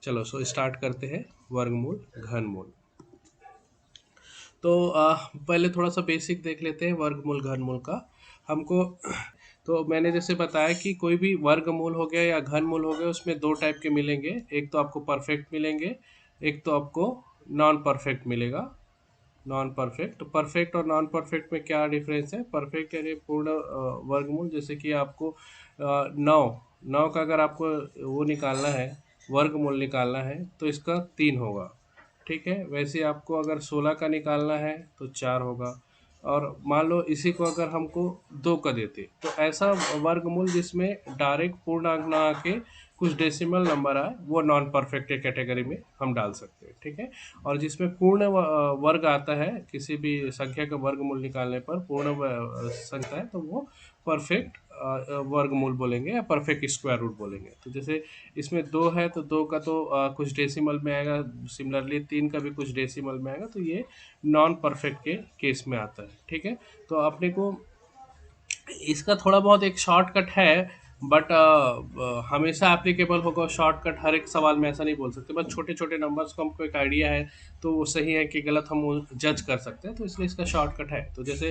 चलो so start करते हैं वर्गमूल घनमूल। तो पहले थोड़ा सा बेसिक देख लेते हैं वर्गमूल घनमूल का। हमको तो मैंने जैसे बताया कि कोई भी वर्गमूल हो गया या घनमूल हो गया उसमें दो टाइप के मिलेंगे, एक तो आपको परफेक्ट मिलेंगे, एक तो आपको नॉन परफेक्ट मिलेगा। नॉन परफेक्ट, तो परफेक्ट और नॉन परफेक्ट में क्या डिफरेंस है? परफेक्ट यानी पूर्ण वर्गमूल, जैसे कि आपको नौ नौ का अगर आपको वो निकालना है, वर्गमूल निकालना है तो इसका 3 होगा। ठीक है, वैसे आपको अगर 16 का निकालना है तो 4 होगा। और मान लो इसी को अगर हमको 2 का देते तो ऐसा वर्गमूल जिसमें डायरेक्ट पूर्णांक ना आके कुछ डेसिमल नंबर आए वो नॉन परफेक्ट के कैटेगरी में हम डाल सकते हैं। ठीक है, और जिसमें पूर्ण वर्ग आता है, किसी भी संख्या का वर्गमूल निकालने पर पूर्ण संख्या है तो वो परफेक्ट वर्गमूल बोलेंगे या परफेक्ट स्क्वायर रूट बोलेंगे। तो जैसे इसमें 2 है तो 2 का तो कुछ डेसिमल में आएगा, सिमिलरली 3 का भी कुछ डेसिमल में आएगा, तो ये नॉन परफेक्ट के केस में आता है। ठीक है, तो अपने को इसका थोड़ा बहुत एक शॉर्टकट है, बट हमेशा एप्लीकेबल होगा शॉर्टकट हर एक सवाल में ऐसा नहीं बोल सकते। बस छोटे छोटे नंबर्स को हमको एक आइडिया है तो वो सही है कि गलत हम वो जज कर सकते हैं, तो इसलिए इसका शॉर्टकट है। तो जैसे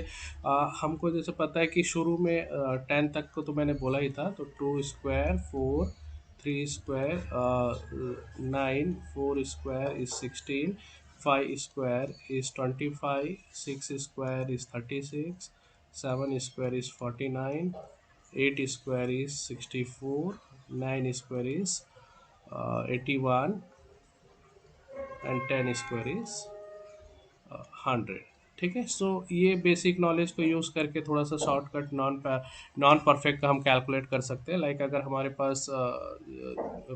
हमको जैसे पता है कि शुरू में 10 तक को तो मैंने बोला ही था, तो 2 square 4, 3 square 9, 4 square is 16, 5 square is 25, 6 square is 36, 7 square is 49, 8 square is 64, 9 square is 81, and 10 square is 100। ठीक है, सो ये बेसिक नॉलेज को यूज़ करके थोड़ा सा शॉर्टकट नॉन परफेक्ट का हम कैलकुलेट कर सकते हैं। लाइक अगर हमारे पास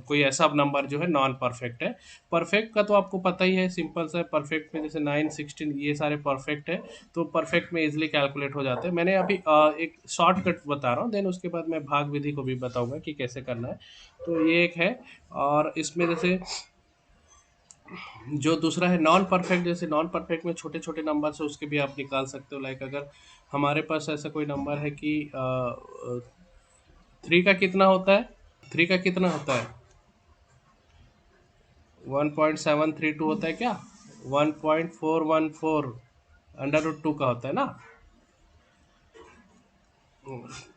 कोई ऐसा नंबर जो है नॉन परफेक्ट है, परफेक्ट का तो आपको पता ही है, सिंपल सा है। परफेक्ट में जैसे 9, 16 ये सारे परफेक्ट है, तो परफेक्ट में इजीली कैलकुलेट हो जाते हैं। मैंने अभी एक शॉर्टकट बता रहा हूँ, देन उसके बाद मैं भाग विधि को भी बताऊंगा कि कैसे करना है। तो ये एक है, और इसमें जैसे जो दूसरा है नॉन परफेक्ट, जैसे नॉन परफेक्ट में छोटे छोटे नंबर से उसके भी आप निकाल सकते हो। लाइक अगर हमारे पास ऐसा कोई नंबर है कि 3 का कितना होता है, 3 का कितना होता है, 1.732 होता है क्या, 1.414 अंडर रूट 2 का होता है ना।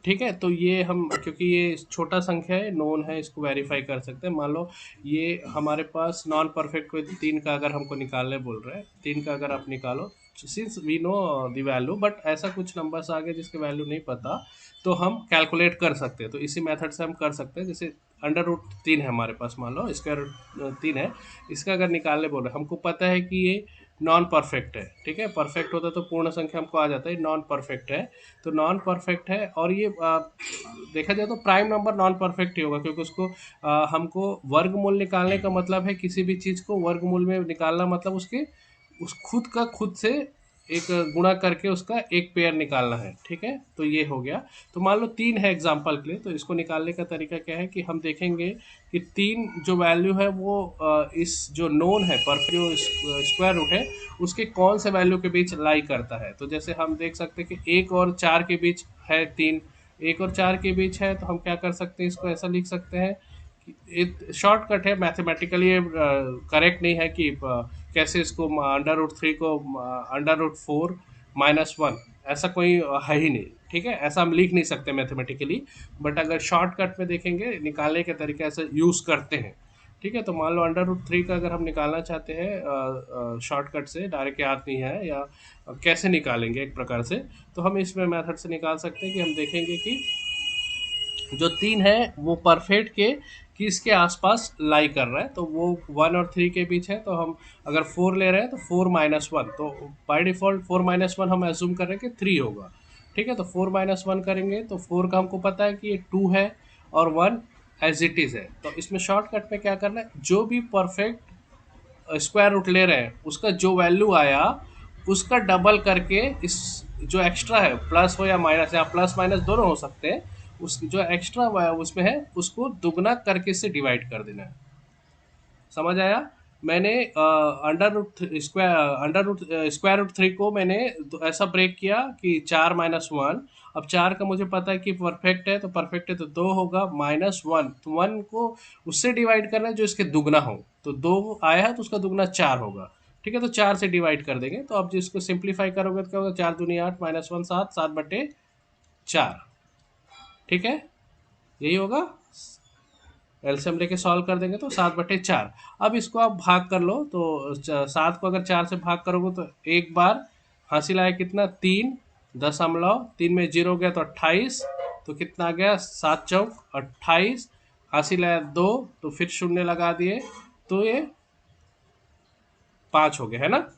ठीक है, तो ये हम क्योंकि ये छोटा संख्या है, नोन है, इसको वेरीफाई कर सकते हैं। मान लो ये हमारे पास नॉन परफेक्ट कोई 3 का अगर हमको निकालने बोल रहे हैं, 3 का अगर आप निकालो, since we know the value, but ऐसा कुछ नंबर्स आ गए जिसके वैल्यू नहीं पता, तो हम कैलकुलेट कर सकते हैं। तो इसी मेथड से हम कर सकते हैं। जैसे अंडर रूट 3 है हमारे पास, मान लो स्क्वायर रूट 3 है, इसका अगर निकालने बोल रहे हैं, हमको पता है कि ये नॉन परफेक्ट है। ठीक है, परफेक्ट होता तो पूर्ण संख्या हमको आ जाता है, नॉन परफेक्ट है। तो नॉन परफेक्ट है, और ये देखा जाए तो प्राइम नंबर नॉन परफेक्ट ही होगा, क्योंकि उसको हमको वर्गमूल निकालने का मतलब है, किसी भी चीज़ को वर्गमूल में निकालना मतलब उसके उस खुद का खुद से एक गुणा करके उसका एक पेयर निकालना है। ठीक है, तो ये हो गया। तो मान लो 3 है एग्जाम्पल के लिए, तो इसको निकालने का तरीका क्या है कि हम देखेंगे कि 3 जो वैल्यू है वो इस जो नोन है पर जो स्क्वायर रूट है उसके कौन से वैल्यू के बीच लाई करता है। तो जैसे हम देख सकते हैं कि 1 और 4 के बीच है 3, 1 और 4 के बीच है, तो हम क्या कर सकते हैं, इसको ऐसा लिख सकते हैं। शॉर्टकट है, मैथमेटिकली करेक्ट नहीं है कि कैसे इसको अंडर रूट 3 को अंडर रूट 4 - 1, ऐसा कोई है ही नहीं। ठीक है, ऐसा हम लिख नहीं सकते मैथमेटिकली, बट अगर शॉर्टकट में देखेंगे निकालने के तरीके ऐसे यूज़ करते हैं। ठीक है, तो मान लो अंडर रूट 3 का अगर हम निकालना चाहते हैं शॉर्टकट से, डायरेक्ट याद नहीं है या कैसे निकालेंगे एक प्रकार से, तो हम इसमें मेथड से निकाल सकते हैं कि हम देखेंगे कि जो 3 है वो परफेक्ट के किसके आसपास लाई कर रहा है, तो वो 1 और 3 के बीच है। तो हम अगर 4 ले रहे हैं तो 4 - 1, तो बाय डिफ़ॉल्ट 4 - 1 हम एज्यूम कर रहे हैं कि 3 होगा। ठीक है, तो 4 - 1 करेंगे तो 4 का हमको पता है कि ये 2 है, और 1 एज इट इज़ है। तो इसमें शॉर्टकट में क्या करना है, जो भी परफेक्ट स्क्वायर रूट ले रहे हैं उसका जो वैल्यू आया उसका डबल करके, इस जो एक्स्ट्रा है प्लस हो या माइनस, या प्लस माइनस दोनों हो सकते हैं, उस जो एक्स्ट्रा उसमें है उसको दुगना करके इससे डिवाइड कर देना है। समझ आया? मैंने स्क्वायर रूट 3 को मैंने ऐसा ब्रेक किया कि 4 - 1। अब 4 का मुझे पता है कि परफेक्ट है, तो परफेक्ट है तो 2 होगा, -1 तो 1 को उससे डिवाइड करना है जो इसके दुगना हो, तो 2 आया है तो उसका दुगना 4 होगा। ठीक है, तो 4 से डिवाइड कर देंगे। तो अब जिसको सिंप्लीफाई करोगे तो क्या होगा, 4 दूनी 8 -1 7, 7/4। ठीक है, यही होगा। एलसीएम लेके सॉल्व कर देंगे तो 7/4। अब इसको आप भाग कर लो, तो 7 को अगर 4 से भाग करोगे तो एक बार हासिल आया कितना, 3 में जीरो गया तो 28, तो कितना आ गया, 7×4 = 28। हासिल आया 2, तो फिर शून्य लगा दिए, तो ये 5 हो गया, है ना।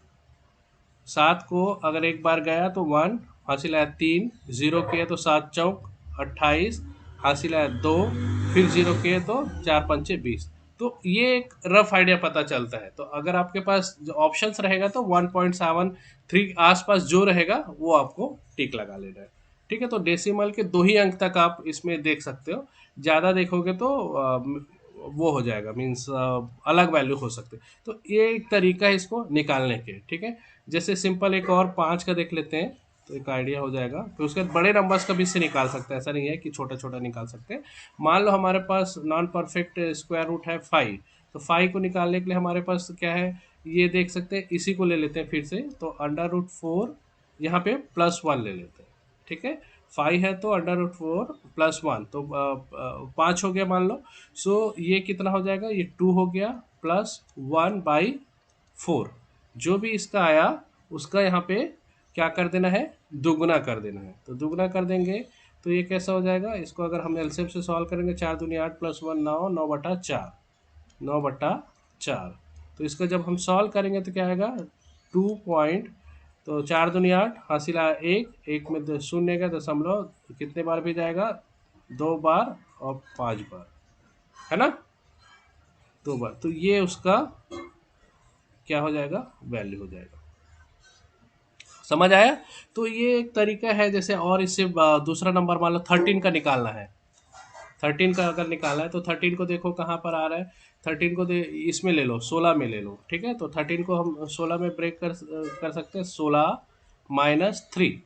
7 को अगर एक बार गया तो 1, हासिल आया 3, जीरो किया तो 7×4 = 28, हासिल आया 2, फिर जीरो किए तो 4×5 = 20। तो ये एक रफ आइडिया पता चलता है। तो अगर आपके पास जो ऑप्शंस रहेगा तो 1.73 आसपास जो रहेगा वो आपको टिक लगा लेना है। ठीक है, तो डेसिमल के 2 ही अंक तक आप इसमें देख सकते हो। ज़्यादा देखोगे तो वो हो जाएगा, मीन्स अलग वैल्यू हो सकते। तो ये एक तरीका है इसको निकालने के। ठीक है, जैसे सिंपल एक और 5 का देख लेते हैं, तो एक आइडिया हो जाएगा। फिर उसके बाद बड़े नंबर्स का भी इससे निकाल सकते हैं, ऐसा नहीं है कि छोटा छोटा निकाल सकते हैं। मान लो हमारे पास नॉन परफेक्ट स्क्वायर रूट है 5, तो 5 को निकालने के लिए हमारे पास क्या है, ये देख सकते हैं। इसी को ले लेते हैं फिर से, तो √4 यहाँ पे +1 ले लेते हैं। ठीक है, 5 है तो √4 +1, तो 5 हो गया मान लो। सो ये कितना हो जाएगा, ये 2 हो गया, +1/4। जो भी इसका आया उसका यहाँ पे क्या कर देना है, दुगना कर देना है। तो दुगना कर देंगे तो ये कैसा हो जाएगा, इसको अगर हम एलसीएम से सॉल्व करेंगे, 4 दूनी 8 +1 9, 9/4, 9/4। तो इसका जब हम सॉल्व करेंगे तो क्या आएगा, 2 पॉइंट, तो 4 दूनी 8, हासिल आया 1, 1 में शून्य का दशमलव, कितने बार भी जाएगा, 2 बार और 5 बार, है ना, 2 बार। तो ये उसका क्या हो जाएगा, वैल्यू हो जाएगा। समझ आया। तो ये एक तरीका है। जैसे और इससे दूसरा नंबर मान लो 13 का निकालना है। 13 का अगर निकालना है तो 13 को देखो कहाँ पर आ रहा है। 13 को इसमें ले लो, 16 में ले लो। ठीक है, तो 13 को हम 16 में ब्रेक कर सकते हैं, 16-3।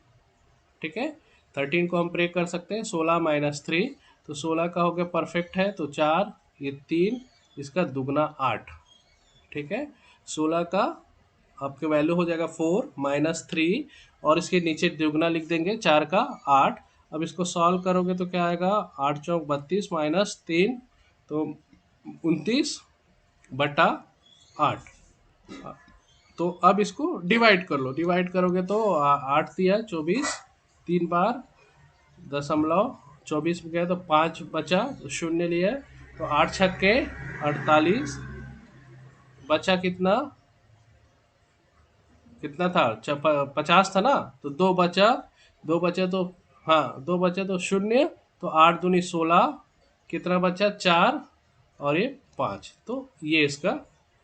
ठीक है, 13 को हम ब्रेक कर सकते हैं 16-3। तो 16 का हो गया परफेक्ट है तो 4, ये 3, इसका दुगना 8। ठीक है, 16 का आपके वैल्यू हो जाएगा 4-3, और इसके नीचे दुगना लिख देंगे 4 का 8। अब इसको सॉल्व करोगे तो क्या आएगा, 8×4 = 32 -3, तो 29/8। तो अब इसको डिवाइड कर लो, डिवाइड करोगे तो 8 दिया 24, 3 बार दशमलव 24 में गया तो 5 बचा, तो शून्य लिया, तो 8×6 = 48, बचा कितना, कितना था, 50 था ना, तो 2 बचा, 2 बचा तो, हाँ 2 बचा तो शून्य, तो 8 दूनी 16, कितना बचा, 4, और ये 5, तो ये इसका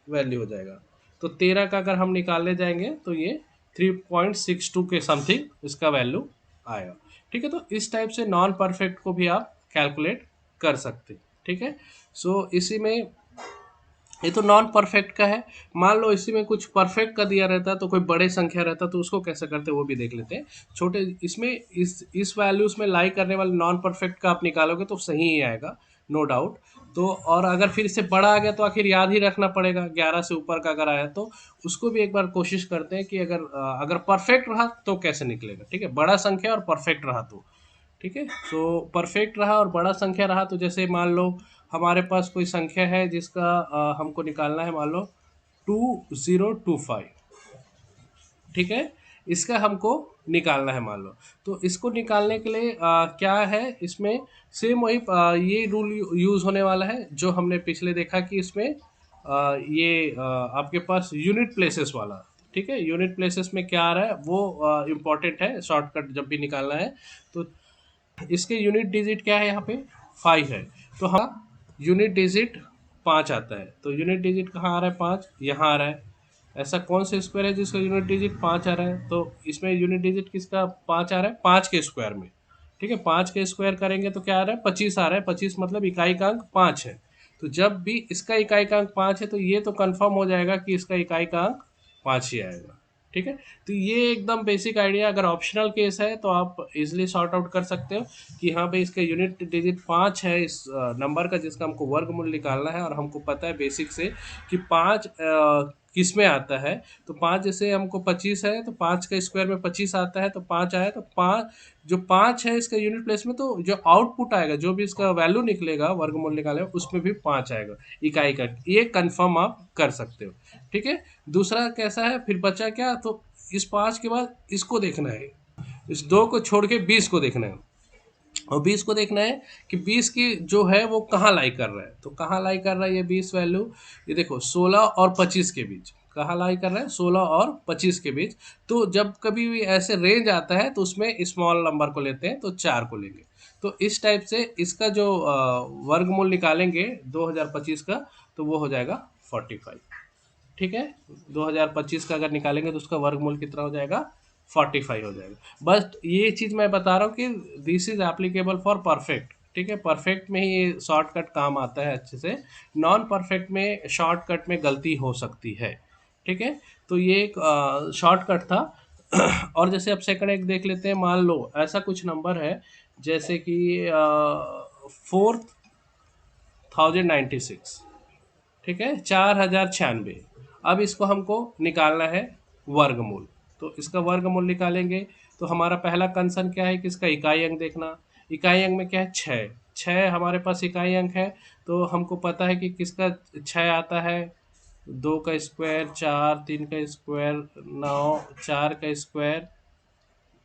वैल्यू हो जाएगा। तो 13 का अगर हम निकालने जाएंगे तो ये 3.62 के समथिंग इसका वैल्यू आएगा। ठीक है, तो इस टाइप से नॉन परफेक्ट को भी आप कैलकुलेट कर सकते हैं। ठीक है, सो इसी में, ये तो नॉन परफेक्ट का है। मान लो इसी में कुछ परफेक्ट का दिया रहता तो कोई बड़े संख्या रहता तो उसको कैसे करते वो भी देख लेते हैं। छोटे इसमें इस वैल्यूज में लाई करने वाले नॉन परफेक्ट का आप निकालोगे तो सही ही आएगा, नो डाउट। तो और अगर फिर इससे बड़ा आ गया तो आखिर याद ही रखना पड़ेगा, 11 से ऊपर का अगर आया तो उसको भी एक बार कोशिश करते हैं कि अगर अगर परफेक्ट रहा तो कैसे निकलेगा। ठीक है, बड़ा संख्या और परफेक्ट रहा तो ठीक है। सो परफेक्ट रहा और बड़ा संख्या रहा तो जैसे मान लो हमारे पास कोई संख्या है जिसका हमको निकालना है, मान लो 2025। ठीक है, इसका हमको निकालना है मान लो। तो इसको निकालने के लिए क्या है इसमें, सेम वही ये रूल यूज़ होने वाला है जो हमने पिछले देखा कि इसमें ये आपके पास यूनिट प्लेसेस वाला। ठीक है, यूनिट प्लेसेस में क्या आ रहा है वो इम्पोर्टेंट है, शॉर्टकट जब भी निकालना है। तो इसके यूनिट डिजिट क्या है, यहाँ पे 5 है, तो हम यूनिट डिजिट 5 आता है। तो यूनिट डिजिट कहाँ आ रहा है, 5 यहाँ आ रहा है। ऐसा कौन सा स्क्वायर है जिसका यूनिट डिजिट 5 आ रहा है, तो इसमें यूनिट डिजिट किसका 5 आ रहा है, 5 के स्क्वायर में। ठीक है, 5 के स्क्वायर करेंगे तो क्या आ रहा है, 25 आ रहा है। 25 मतलब इकाई का अंक 5 है। तो जब भी इसका इकाई का अंक 5 है तो ये तो कंफर्म हो जाएगा कि इसका इकाई का अंक 5 ही आएगा। ठीक है, तो ये एकदम बेसिक आइडिया। अगर ऑप्शनल केस है तो आप इजीली सॉर्ट आउट कर सकते हो कि यहाँ पे इसका यूनिट डिजिट 5 है इस नंबर का जिसका हमको वर्गमूल निकालना है, और हमको पता है बेसिक से कि 5 किस में आता है। तो 5 जैसे हमको 25 है तो 5 का स्क्वायर में 25 आता है, तो 5 आया, तो 5 जो 5 है इसका यूनिट प्लेस में, तो जो आउटपुट आएगा, जो भी इसका वैल्यू निकलेगा वर्गमूल निकालेगा, उसमें भी 5 आएगा इकाई का। ये कंफर्म आप कर सकते हो। ठीक है, दूसरा कैसा है, फिर बचा क्या, तो इस 5 के बाद इसको देखना है, इस 2 को छोड़ के 20 को देखना है। और 20 को देखना है कि 20 की जो है वो कहाँ लाई कर रहा है। तो कहाँ लाई कर रहा है ये 20 वैल्यू, ये देखो 16 और 25 के बीच कहाँ लाई कर रहा है, 16 और 25 के बीच। तो जब कभी भी ऐसे रेंज आता है तो उसमें स्मॉल नंबर को लेते हैं, तो 4 को लेंगे। तो इस टाइप से इसका जो वर्गमूल निकालेंगे 2025 का, तो वो हो जाएगा 45। ठीक है, 2025 का अगर निकालेंगे तो उसका वर्गमूल कितना हो जाएगा, 45 हो जाएगा। बस ये चीज़ मैं बता रहा हूँ कि this is applicable for perfect. ठीक है, परफेक्ट में ही ये शॉर्टकट काम आता है अच्छे से, नॉन परफेक्ट में शॉर्टकट में गलती हो सकती है। ठीक है, तो ये एक शॉर्टकट था। और जैसे अब सेकंड एक देख लेते हैं, मान लो ऐसा कुछ नंबर है जैसे कि 4096। ठीक है, 4096। अब इसको हमको निकालना है वर्गमूल। तो इसका वर्गमूल निकालेंगे तो हमारा पहला कंसर्न क्या है कि इसका इकाई अंक देखना। इकाई अंक में क्या है, 6। 6 हमारे पास इकाई अंक है, तो हमको पता है कि किसका 6 आता है, 2 का स्क्वायर 4, 3 का स्क्वायर 9, 4 का स्क्वायर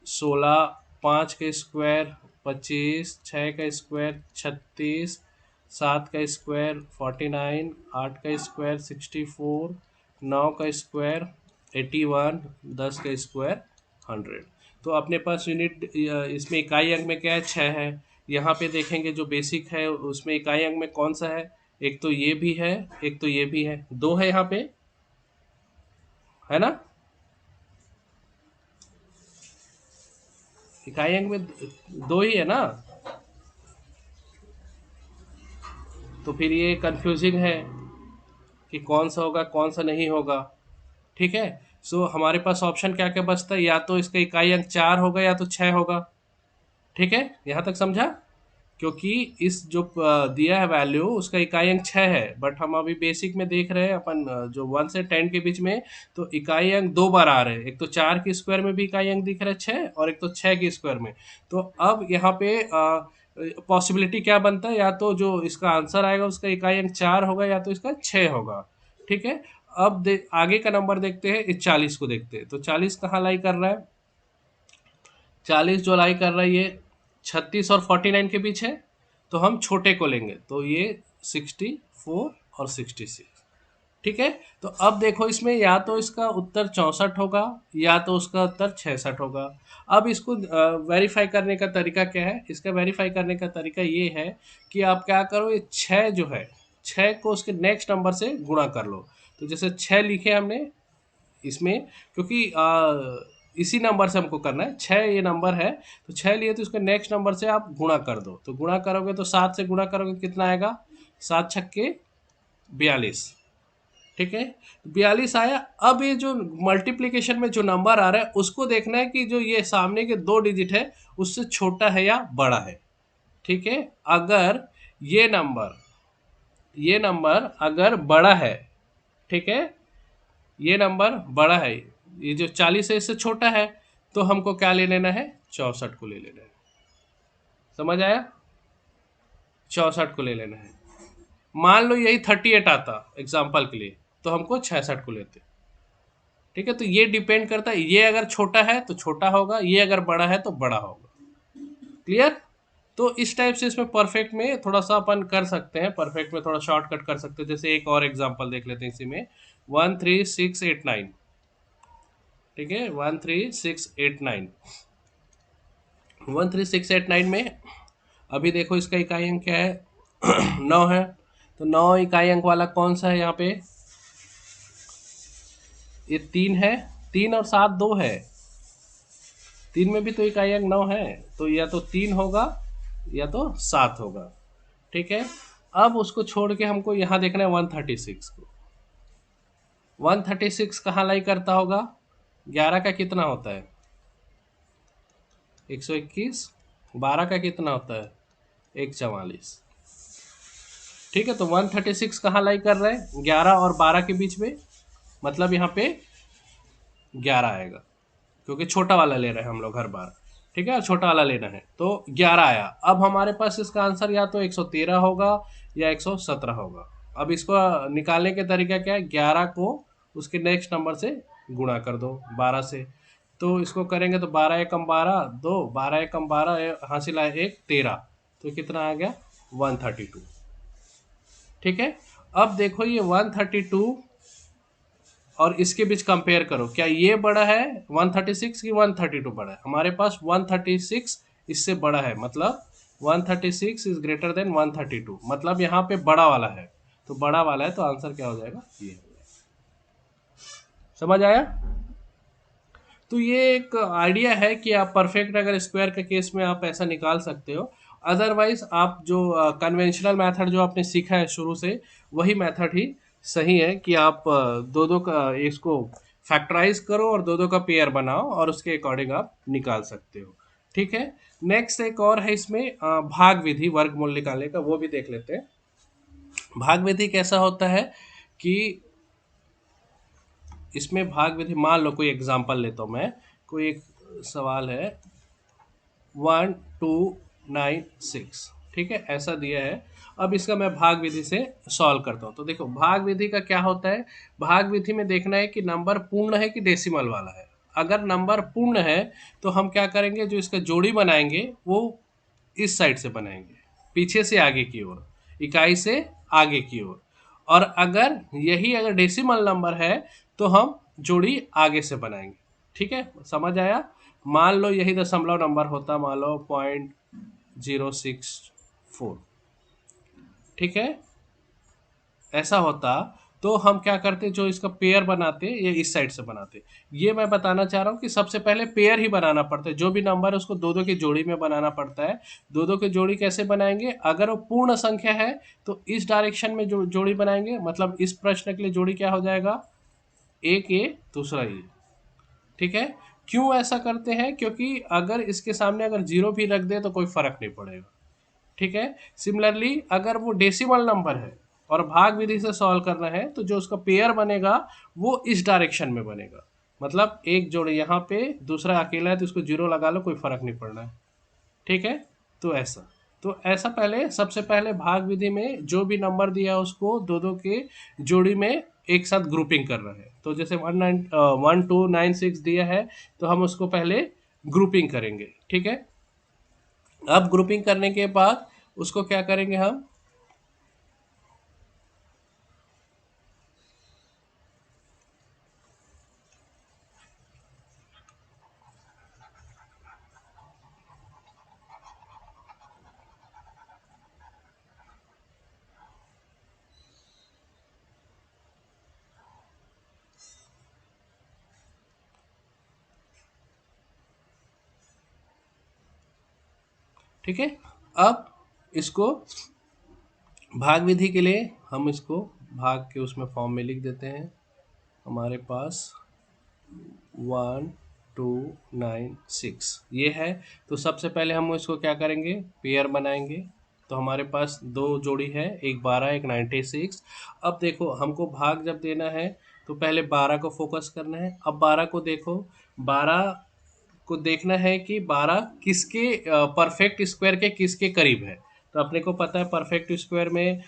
16, 5 का स्क्वायर 25, 6 का स्क्वायर 36, 7 का स्क्वायर 49, 8 का स्क्वायर 64, 9 का स्क्वायर 81, 10 का स्क्वायर 100। तो अपने पास यूनिट इसमें इकाई अंक में क्या है, 6 है। यहाँ पे देखेंगे जो बेसिक है उसमें इकाई अंक में कौन सा है, एक तो ये भी है, एक तो ये भी है, 2 है यहाँ पे, है ना। इकाई अंक में 2 ही है ना, तो फिर ये कंफ्यूजिंग है कि कौन सा होगा कौन सा नहीं होगा। ठीक है, सो हमारे पास ऑप्शन क्या क्या बचता है, या तो इसका इकाई अंक 4 होगा या तो 6 होगा। ठीक है, यहाँ तक समझा। क्योंकि इस जो दिया है वैल्यू उसका इकाई अंक 6 है, बट हम अभी बेसिक में देख रहे हैं अपन जो 1 से 10 के बीच में, तो इकाई अंक 2 बार आ रहे हैं। एक तो 4 के स्क्वायर में भी इकाई अंक दिख रहा है 6, और एक तो 6 के स्क्वायर में। तो अब यहाँ पे पॉसिबिलिटी क्या बनता है, या तो जो इसका आंसर आएगा उसका इकाई अंक 4 होगा या तो इसका 6 होगा। ठीक है, अब आगे का नंबर देखते हैं, इस 40 को देखते हैं। तो 40 कहाँ लाई कर रहा है, 40 जो लाई कर रहा है ये 36 और 49 के बीच है, तो हम छोटे को लेंगे, तो ये 64 और 66। ठीक है, तो अब देखो इसमें या तो इसका उत्तर 64 होगा या तो उसका उत्तर 66 होगा। अब इसको वेरीफाई करने का तरीका क्या है, इसका वेरीफाई करने का तरीका ये है कि आप क्या करो, ये 6 जो है, 6 को उसके नेक्स्ट नंबर से गुणा कर लो। तो जैसे 6 लिखे हमने इसमें, क्योंकि इसी नंबर से हमको करना है, 6 ये नंबर है, तो 6 लिए तो इसके नेक्स्ट नंबर से आप गुणा कर दो। तो गुणा करोगे तो 7 से गुणा करोगे कितना आएगा, 7 छक्के 42। ठीक है, 42 आया। अब ये जो मल्टीप्लिकेशन में जो नंबर आ रहा है उसको देखना है कि जो ये सामने के 2 डिजिट है उससे छोटा है या बड़ा है। ठीक है, अगर ये नंबर अगर बड़ा है, ठीक है, ये नंबर बड़ा है, ये जो 40 है इससे छोटा है, तो हमको क्या ले लेना है, 64 को ले लेना है। समझ आया, 64 को ले लेना है। मान लो यही 38 आता एग्जाम्पल के लिए, तो हमको 66 को लेते। ठीक है, तो ये डिपेंड करता है, ये अगर छोटा है तो छोटा होगा, ये अगर बड़ा है तो बड़ा होगा। क्लियर। तो इस टाइप से इसमें परफेक्ट में थोड़ा सा अपन कर सकते हैं, परफेक्ट में थोड़ा शॉर्टकट कर सकते हैं। जैसे एक और एग्जांपल देख लेते हैं इसी में, 13689। ठीक है, 13689, 13689 में अभी देखो इसका इकाई अंक क्या है, 9 है। तो 9 इकाई अंक वाला कौन सा है यहाँ पे, ये 3 है, 3 और 7 2 है, 3 में भी तो इकाई अंक 9 है, तो या तो 3 होगा या तो 7 होगा। ठीक है, अब उसको छोड़ के हमको यहाँ देखना है 136 को। 136 कहाँ लाई करता होगा? 11 का कितना होता है? 121। 12 का कितना होता है? 144। ठीक है, तो 136 कहाँ लाई कर रहे हैं? 11 और 12 के बीच में, मतलब यहाँ पे 11 आएगा, क्योंकि छोटा वाला ले रहे हैं हम लोग हर बार। ठीक है, छोटा वाला लेना है, तो 11 आया। अब हमारे पास इसका आंसर या तो 113 होगा या 117 होगा। अब इसको निकालने के तरीका क्या है? 11 को उसके नेक्स्ट नंबर से गुणा कर दो 12 से। तो इसको करेंगे तो 12 एकम 12, 2, 12 एकम 12, हासिल आए 1, 13। तो कितना आ गया? 132। ठीक है, अब देखो ये 132 और इसके बीच कंपेयर करो, क्या ये बड़ा है 136 की 132 बड़ा है? हमारे पास 136 इससे बड़ा है, मतलब 136 इज ग्रेटर देन 132, मतलब यहाँ पे बड़ा वाला है। तो बड़ा वाला है, तो आंसर क्या हो जाएगा? ये। समझ आया? तो ये एक आइडिया है कि आप परफेक्ट अगर स्क्वायर के केस में आप ऐसा निकाल सकते हो। अदरवाइज आप जो कन्वेंशनल मेथड जो आपने सीखा है शुरू से, वही मेथड ही सही है कि आप दो दो का इसको फैक्टराइज करो और दो दो का पेयर बनाओ और उसके अकॉर्डिंग आप निकाल सकते हो। ठीक है, नेक्स्ट एक और है इसमें भाग विधि वर्गमूल निकालने का, वो भी देख लेते हैं। भाग विधि कैसा होता है कि इसमें भाग विधि, मान लो कोई एग्जांपल लेता हूँ मैं, कोई एक सवाल है 1296, ठीक है, ऐसा दिया है। अब इसका मैं भाग विधि से सॉल्व करता हूँ। तो देखो भाग विधि का क्या होता है? भाग विधि में देखना है कि नंबर पूर्ण है कि डेसिमल वाला है। अगर नंबर पूर्ण है तो हम क्या करेंगे, जो इसका जोड़ी बनाएंगे वो इस साइड से बनाएंगे, पीछे से आगे की ओर, इकाई से आगे की ओर। और अगर यही अगर डेसिमल नंबर है तो हम जोड़ी आगे से बनाएंगे। ठीक है, समझ आया? मान लो यही दशमलव नंबर होता, मान लो 0.064, ठीक है, ऐसा होता, तो हम क्या करते, जो इसका पेयर बनाते ये इस साइड से बनाते। ये मैं बताना चाह रहा हूँ कि सबसे पहले पेयर ही बनाना पड़ता है, जो भी नंबर है उसको दो दो की जोड़ी में बनाना पड़ता है। दो दो की जोड़ी कैसे बनाएंगे? अगर वो पूर्ण संख्या है तो इस डायरेक्शन में जो जोड़ी बनाएंगे, मतलब इस प्रश्न के लिए जोड़ी क्या हो जाएगा? एक ये, दूसरा ये। ठीक है, क्यों ऐसा करते हैं? क्योंकि अगर इसके सामने अगर जीरो भी रख दे तो कोई फर्क नहीं पड़ेगा। ठीक है, सिमिलरली अगर वो डेसिमल नंबर है और भाग विधि से सॉल्व करना है, तो जो उसका पेयर बनेगा वो इस डायरेक्शन में बनेगा, मतलब एक जोड़ी यहाँ पे, दूसरा अकेला है तो उसको जीरो लगा लो, कोई फर्क नहीं पड़ना है। ठीक है, तो ऐसा पहले, सबसे पहले भाग विधि में जो भी नंबर दिया है उसको दो दो के जोड़ी में एक साथ ग्रुपिंग कर रहे हैं। तो जैसे 1296 दिया है तो हम उसको पहले ग्रुपिंग करेंगे। ठीक है, अब ग्रुपिंग करने के बाद उसको क्या करेंगे हम, ठीक है, अब इसको भाग विधि के लिए हम इसको भाग के उसमें फॉर्म में लिख देते हैं। हमारे पास 1296 ये है। तो सबसे पहले हम इसको क्या करेंगे, पेयर बनाएंगे। तो हमारे पास दो जोड़ी है, एक 12 एक 96। अब देखो हमको भाग जब देना है तो पहले 12 को फोकस करना है। अब 12 को देखो, 12 को देखना है कि 12 किसके परफेक्ट स्क्वायर के किसके करीब है। तो अपने को पता है परफेक्ट स्क्वायर में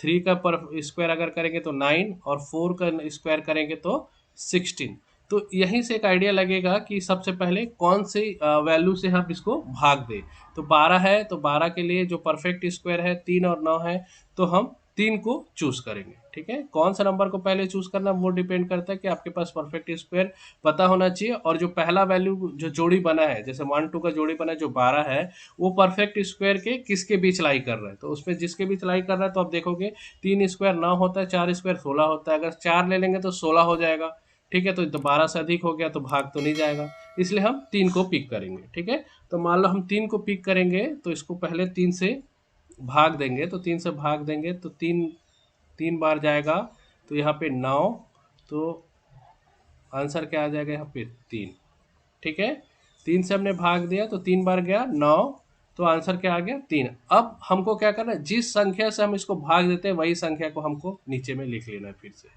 3 का पर स्क्वायर अगर करेंगे तो 9 और 4 का स्क्वायर करेंगे तो 16। तो यहीं से एक आइडिया लगेगा कि सबसे पहले कौन सी वैल्यू से हम इसको भाग दें। तो 12 है तो 12 के लिए जो परफेक्ट स्क्वायर है 3 और 9 है, तो हम 3 को चूज करेंगे। ठीक है, कौन सा नंबर को पहले चूज करना वो डिपेंड करता है कि आपके पास परफेक्ट स्क्वायर पता होना चाहिए, और जो पहला वैल्यू जो जोड़ी बना है, जैसे 1 2 का जोड़ी बना है जो 12 है, वो परफेक्ट स्क्वायर के किसके बीच लाई कर रहा है। तो उसमें जिसके बीच लाई कर रहा है तो आप देखोगे 3 स्क्वायर 9 होता है, 4 स्क्वायर 16 होता है। अगर 4 ले लेंगे तो 16 हो जाएगा। ठीक है, तो 12 से अधिक हो गया तो भाग तो नहीं जाएगा, इसलिए हम 3 को पिक करेंगे। ठीक है, तो मान लो हम 3 को पिक करेंगे तो इसको पहले 3 से भाग देंगे तो 3 से भाग देंगे तो 3 बार जाएगा, तो यहाँ पे 9, तो आंसर क्या आ जाएगा यहाँ पे 3। ठीक है, 3 से हमने भाग दिया तो 3 बार गया 9, तो आंसर क्या आ गया 3। अब हमको क्या करना है, जिस संख्या से हम इसको भाग देते हैं वही संख्या को हमको नीचे में लिख लेना है फिर से।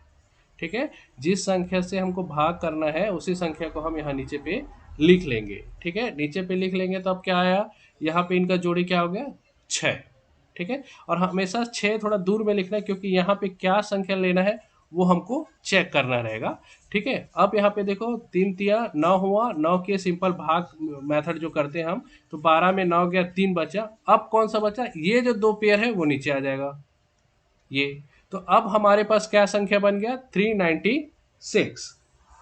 ठीक है, जिस संख्या से हमको भाग करना है उसी संख्या को हम यहाँ नीचे पे लिख लेंगे। ठीक है, नीचे पे लिख लेंगे तो अब क्या आया, यहाँ पे इनका जोड़ी क्या हो गया 6। ठीक है, और हमेशा 6 थोड़ा दूर में लिखना है क्योंकि यहाँ पे क्या संख्या लेना है वो हमको चेक करना रहेगा। ठीक है, अब यहाँ पे देखो 3 तिया 9 हुआ, 9 के सिंपल भाग मेथड जो करते हैं हम, तो 12 में 9 गया 3 बचा। अब कौन सा बचा, ये जो 2 पेयर है वो नीचे आ जाएगा ये। तो अब हमारे पास क्या संख्या बन गया 396।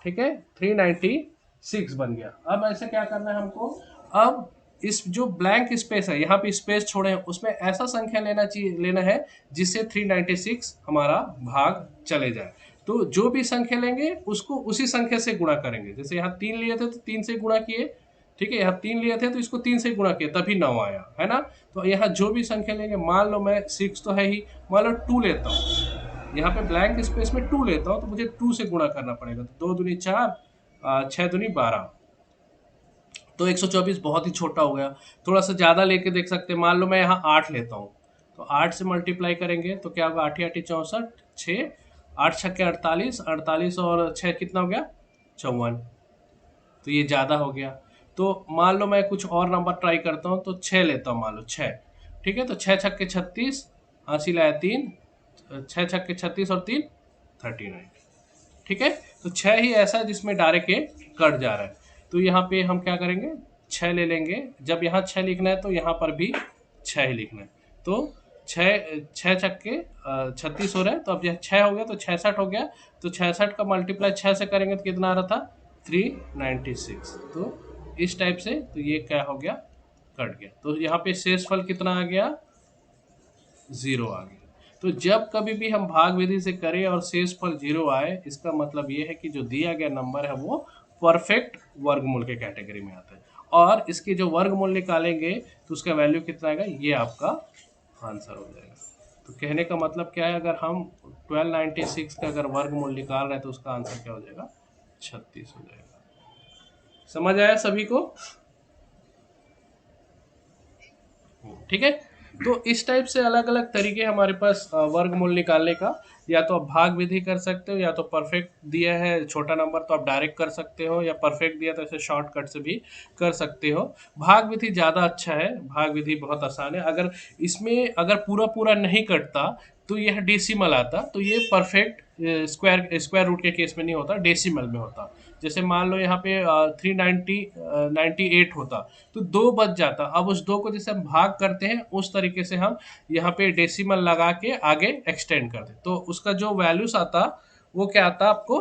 ठीक है, 396 बन गया। अब ऐसे क्या करना है हमको, अब इस जो ब्लैंक स्पेस है यहाँ पे स्पेस छोड़े हैं उसमें ऐसा संख्या लेना है जिससे 396 हमारा भाग चले जाए। तो जो भी संख्या लेंगे उसको उसी संख्या से गुणा करेंगे। जैसे यहाँ 3 लिए थे तो 3 से गुणा किए। ठीक है, यहाँ 3 लिए थे तो इसको 3 से गुणा किए तभी 9 आया, है ना। तो यहाँ जो भी संख्या लेंगे, मान लो मैं 6 तो है ही, मान लो 2 लेता हूँ, यहाँ पे ब्लैंक स्पेस में 2 लेता हूँ तो मुझे 2 से गुणा करना पड़ेगा। तो 2 दूनी 4, 6 दूनी 12, तो 124 बहुत ही छोटा हो गया। थोड़ा सा ज़्यादा लेके देख सकते हैं, मान लो मैं यहाँ 8 लेता हूँ तो 8 से मल्टीप्लाई करेंगे तो क्या होगा, 8 8 64, 6 8 छक्के 48, 48 और 6 कितना हो गया 54, तो ये ज़्यादा हो गया। तो मान लो मैं कुछ और नंबर ट्राई करता हूँ तो 6 लेता हूँ, मान लो 6। ठीक है, तो 6 छक्के 36, हासिल आया 3, 6 छक्के 36 और 3 39। ठीक है, तो 6 ही ऐसा है जिसमें डायरेक्ट ये कट जा रहा है। तो यहाँ पे हम क्या करेंगे, 6 ले लेंगे। जब यहाँ 6 लिखना है तो यहाँ पर भी 6 ही लिखना है। तो 6 छक्के 36 हो रहा है, तो अब यह 6 हो गया तो 66 हो गया। तो 66 का मल्टीप्लाई 6 से करेंगे तो कितना आ रहा था 396। तो इस टाइप से तो ये क्या हो गया, कट गया। तो यहाँ पे शेषफल कितना आ गया, 0 आ गया। तो जब कभी भी हम भाग विधि से करें और शेषफल 0 आए, इसका मतलब ये है कि जो दिया गया नंबर है वो परफेक्ट वर्गमूल के कैटेगरी में आता है। और इसके जो वर्गमूल निकालेंगे तो उसका वैल्यू कितना आएगा, ये आपका आंसर हो जाएगा। तो कहने का मतलब क्या है, अगर हम 1296 का अगर वर्गमूल निकाल रहे हैं तो उसका आंसर क्या हो जाएगा, 36 हो जाएगा। समझ आया सभी को? ठीक है, तो इस टाइप से अलग अलग तरीके हमारे पास वर्गमूल निकालने का। या तो आप भाग विधि कर सकते हो, या तो परफेक्ट दिया है छोटा नंबर तो आप डायरेक्ट कर सकते हो, या परफेक्ट दिया तो ऐसे शॉर्टकट से भी कर सकते हो। भाग विधि ज़्यादा अच्छा है, भाग विधि बहुत आसान है। अगर इसमें अगर पूरा पूरा नहीं कटता तो यह डेसिमल आता, तो ये परफेक्ट स्क्वायर रूट के केस में नहीं होता, डेसिमल में होता। जैसे मान लो यहाँ पे 398 होता तो 2 बच जाता। अब उस 2 को जैसे हम भाग करते हैं उस तरीके से हम यहाँ पे डेसिमल लगा के आगे एक्सटेंड करते, तो उसका जो वैल्यूज आता वो क्या आता आपको,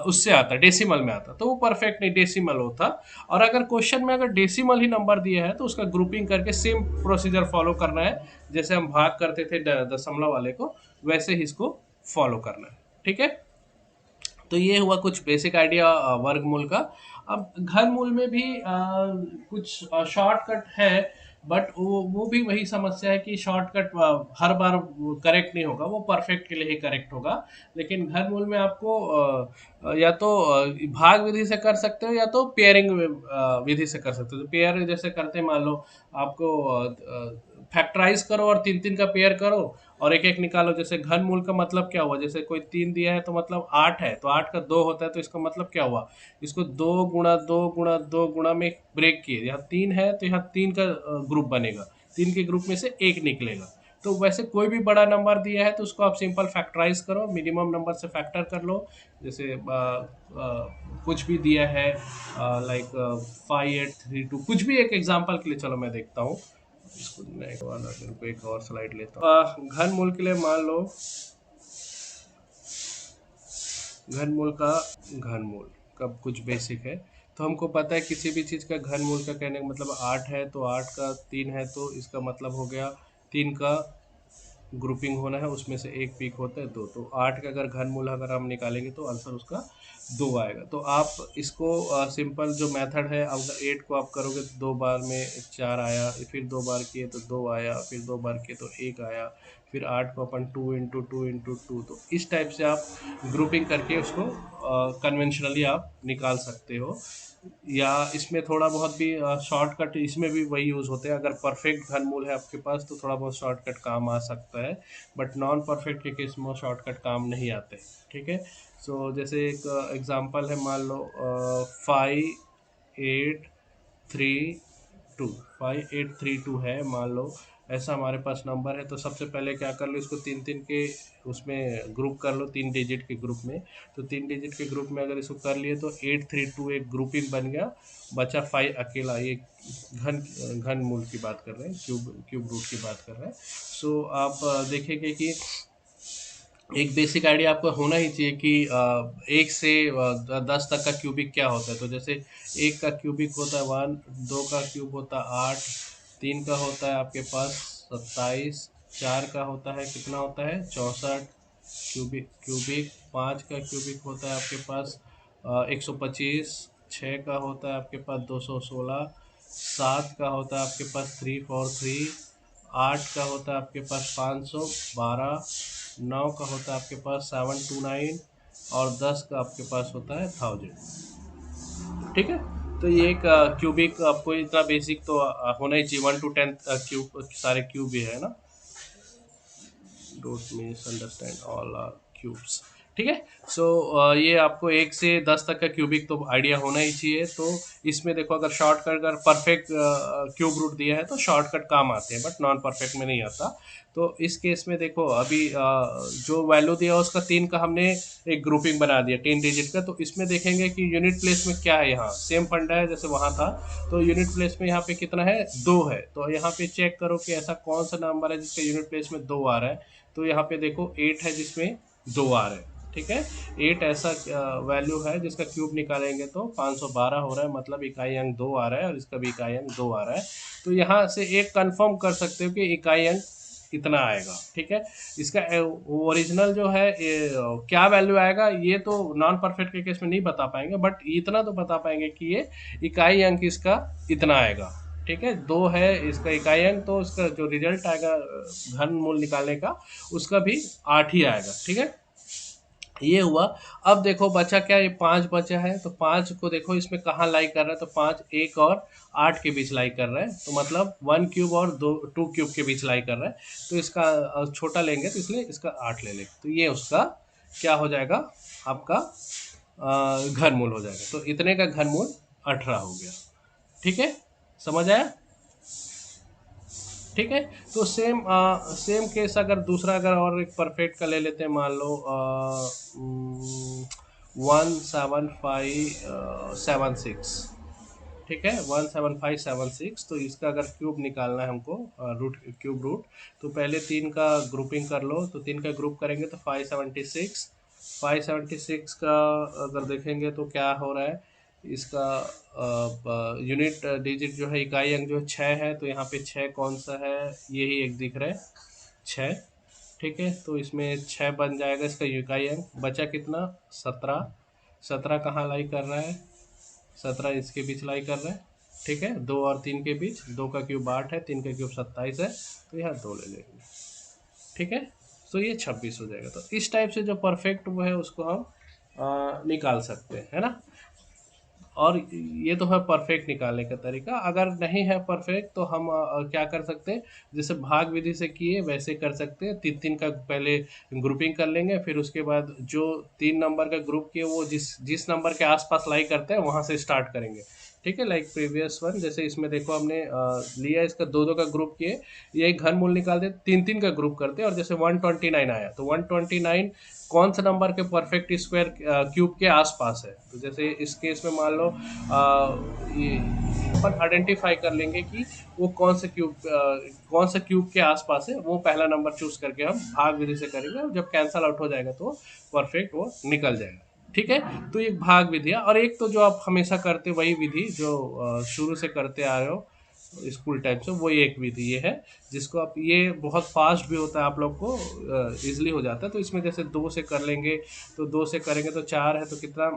उससे आता डेसिमल में आता, तो वो परफेक्ट नहीं डेसिमल होता। और अगर क्वेश्चन में अगर डेसिमल ही नंबर दिया है तो उसका ग्रुपिंग करके सेम प्रोसीजर फॉलो करना है, जैसे हम भाग करते थे दशमलव वाले को, वैसे ही इसको फॉलो करना है। ठीक है, तो ये हुआ कुछ बेसिक आइडिया वर्गमूल का। अब घनमूल में भी कुछ शॉर्टकट है, बट वो भी वही समस्या है कि शॉर्टकट हर बार करेक्ट नहीं होगा, वो परफेक्ट के लिए ही करेक्ट होगा। लेकिन घनमूल में आपको या तो भाग विधि से कर सकते हो या तो पेयरिंग विधि से कर सकते हो। तो पेयर जैसे करते हैं, मान लो आपको फैक्टराइज करो और 3 3 का पेयर करो और एक एक निकालो। जैसे घनमूल का मतलब क्या हुआ, जैसे कोई 3 दिया है तो मतलब 8 है, तो 8 का 2 होता है, तो इसका मतलब क्या हुआ, इसको 2 गुणा 2 गुणा 2 गुणा में ब्रेक किए। यहाँ 3 है तो यहाँ 3 का ग्रुप बनेगा, 3 के ग्रुप में से एक निकलेगा। तो वैसे कोई भी बड़ा नंबर दिया है तो उसको आप सिंपल फैक्टराइज करो, मिनिमम नंबर से फैक्टर कर लो। जैसे कुछ भी दिया है लाइक 5832, कुछ भी एक एग्जांपल के लिए, चलो मैं देखता हूँ इसको, नेक्स्ट वाला को एक और स्लाइड लेता हूँ। घनमूल के लिए मान लो घनमूल का कुछ बेसिक है, तो हमको पता है किसी भी चीज़ का घनमूल का कहने का मतलब 8 है तो 8 का 3 है, तो इसका मतलब हो गया 3 का ग्रुपिंग होना है, उसमें से एक पीक होता है 2, तो 8 का अगर घनमूल अगर हम निकालेंगे तो आंसर उसका 2 आएगा। तो आप इसको सिंपल जो मेथड है, अगर 8 को आप करोगे तो 2 बार में 4 आया, फिर 2 बार किए तो 2 आया, फिर 2 बार किए तो 1 आया, फिर 8 को अपन 2 इंटू 2 इंटू 2, तो इस टाइप से आप ग्रुपिंग करके उसको कन्वेंशनली आप निकाल सकते हो। या इसमें थोड़ा बहुत भी शॉर्टकट इसमें भी वही यूज़ होते हैं। अगर परफेक्ट घनमूल है आपके पास तो थोड़ा बहुत शॉर्टकट काम आ सकता है, बट नॉन परफेक्ट के केस में शॉर्टकट काम नहीं आते। ठीक है। सो जैसे एक एग्जांपल है, मान लो 5832, 5832 है मान लो, ऐसा हमारे पास नंबर है। तो सबसे पहले क्या कर लो, इसको तीन तीन के उसमें ग्रुप कर लो, 3 डिजिट के ग्रुप में। तो 3 डिजिट के ग्रुप में अगर इसको कर लिए तो 832 एक ग्रुपिंग बन गया, बचा 5 अकेला। ये घन घन मूल की बात कर रहे हैं, क्यूब क्यूब रूट की बात कर रहे हैं। सो आप देखेंगे कि एक बेसिक आइडिया आपको होना ही चाहिए कि 1 से 10 तक का क्यूबिक क्या होता है। तो जैसे 1 का क्यूबिक होता है 1, 2 का क्यूब होता है 8, 3 का होता है आपके पास 27, 4 का होता है कितना होता है 64 क्यूबिक क्यूबिक, 5 का क्यूबिक होता है आपके पास 125, 6 का होता है आपके पास 216, 7 का होता है आपके पास 343, 8 का होता है आपके पास 512, 9 का होता है आपके पास 729, और 10 का आपके पास होता है 1000। ठीक है। तो ये एक क्यूबिक आपको इतना बेसिक तो होना ही चाहिए। 1 to 10 क्यूब सारे क्यूब ही है ना। Don't misunderstand, all are cubes. ठीक है। सो ये आपको 1 से 10 तक का क्यूबिक तो आइडिया होना ही चाहिए। तो इसमें देखो, अगर शॉर्टकट, अगर परफेक्ट क्यूब रूट दिया है तो शॉर्टकट काम आते हैं, बट नॉन परफेक्ट में नहीं आता। तो इस केस में देखो, अभी जो वैल्यू दिया उसका 3 का हमने एक ग्रुपिंग बना दिया 3 डिजिट का। तो इसमें देखेंगे कि यूनिट प्लेस में क्या है, यहाँ सेम फंडा है जैसे वहाँ था। तो यूनिट प्लेस में यहाँ पे कितना है 2 है। तो यहाँ पे चेक करो कि ऐसा कौन सा नंबर है जिसका यूनिट प्लेस में 2 आ रहा है। तो यहाँ पे देखो 8 है जिसमें 2 आ रहे हैं। ठीक है। 8 ऐसा वैल्यू है जिसका क्यूब निकालेंगे तो 512 हो रहा है, मतलब इकाई अंक 2 आ रहा है, और इसका भी इकाई अंक 2 आ रहा है। तो यहाँ से एक कंफर्म कर सकते हो कि इकाई अंक कितना आएगा। ठीक है। इसका ओरिजिनल जो है क्या वैल्यू आएगा ये तो नॉन परफेक्ट के केस में नहीं बता पाएंगे, बट इतना तो बता पाएंगे कि ये इकाई अंक इसका इतना आएगा। ठीक है। 2 है इसका इकाई अंक, तो इसका जो रिजल्ट आएगा घन मूल निकालने का, उसका भी 8 ही आएगा। ठीक है। ये हुआ। अब देखो बचा क्या, ये 5 बचा है। तो 5 को देखो इसमें कहाँ लाई कर रहा है, तो 5 1 और 8 के बीच लाई कर रहा है। तो मतलब 1 क्यूब और 2 क्यूब के बीच लाई कर रहा है। तो इसका छोटा लेंगे तो इसलिए इसका 8 ले लेंगे। तो ये उसका क्या हो जाएगा, आपका घनमूल हो जाएगा। तो इतने का घनमूल 18 हो गया। ठीक है। समझ आया। ठीक है। तो सेम केस अगर दूसरा, अगर और एक परफेक्ट का ले लेते हैं, मान लो 17576। ठीक है। 17576। तो इसका अगर क्यूब निकालना है हमको, रूट क्यूब रूट, तो पहले 3 का ग्रुपिंग कर लो। तो 3 का ग्रुप करेंगे तो 576। 576 का अगर देखेंगे तो क्या हो रहा है, इसका यूनिट डिजिट जो है, इकाई अंक जो है 6 है। तो यहाँ पे 6 कौन सा है, यही एक दिख रहा है 6। ठीक है। तो इसमें 6 बन जाएगा इसका इकाई अंक। बचा कितना 17। 17 कहाँ लाई कर रहा है, 17 इसके बीच लाई कर रहा है। ठीक है। 2 और 3 के बीच, 2 का क्यूब 8 है, 3 का क्यूब 27 है, तो यहाँ 2 ले लेंगे। ठीक है। तो ये 26 हो जाएगा। तो इस टाइप से जो परफेक्ट वो है उसको हम निकाल सकते हैं, है ना। और ये तो है परफेक्ट निकालने का तरीका। अगर नहीं है परफेक्ट तो हम क्या कर सकते हैं, जैसे भाग विधि से किए वैसे कर सकते हैं। 3 3 का पहले ग्रुपिंग कर लेंगे, फिर उसके बाद जो 3 नंबर का ग्रुप किए वो जिस जिस नंबर के आसपास लाई करते हैं वहाँ से स्टार्ट करेंगे। ठीक है। लाइक प्रीवियस वन, जैसे इसमें देखो हमने लिया इसका 2 2 का ग्रुप किए, यही घन मूल निकालते 3 3 का ग्रुप करते, और जैसे 129 आया तो 129 कौन सा नंबर के परफेक्ट स्क्वायर क्यूब के आसपास है। तो जैसे इस केस में मान लो ये अपन आइडेंटिफाई कर लेंगे कि वो कौन सा क्यूब के आसपास है, वो पहला नंबर चूज करके हम भाग विधि से करेंगे, और जब कैंसल आउट हो जाएगा तो परफेक्ट वो निकल जाएगा। ठीक है। तो एक भाग विधि है, और एक तो जो आप हमेशा करते वही विधि जो शुरू से करते आ रहे हो स्कूल टाइम से, वो एक विधि ये है जिसको आप, ये बहुत फास्ट भी होता है, आप लोग को इजीली हो जाता है। तो इसमें जैसे 2 से कर लेंगे, तो 2 से करेंगे तो 4 है, तो कितना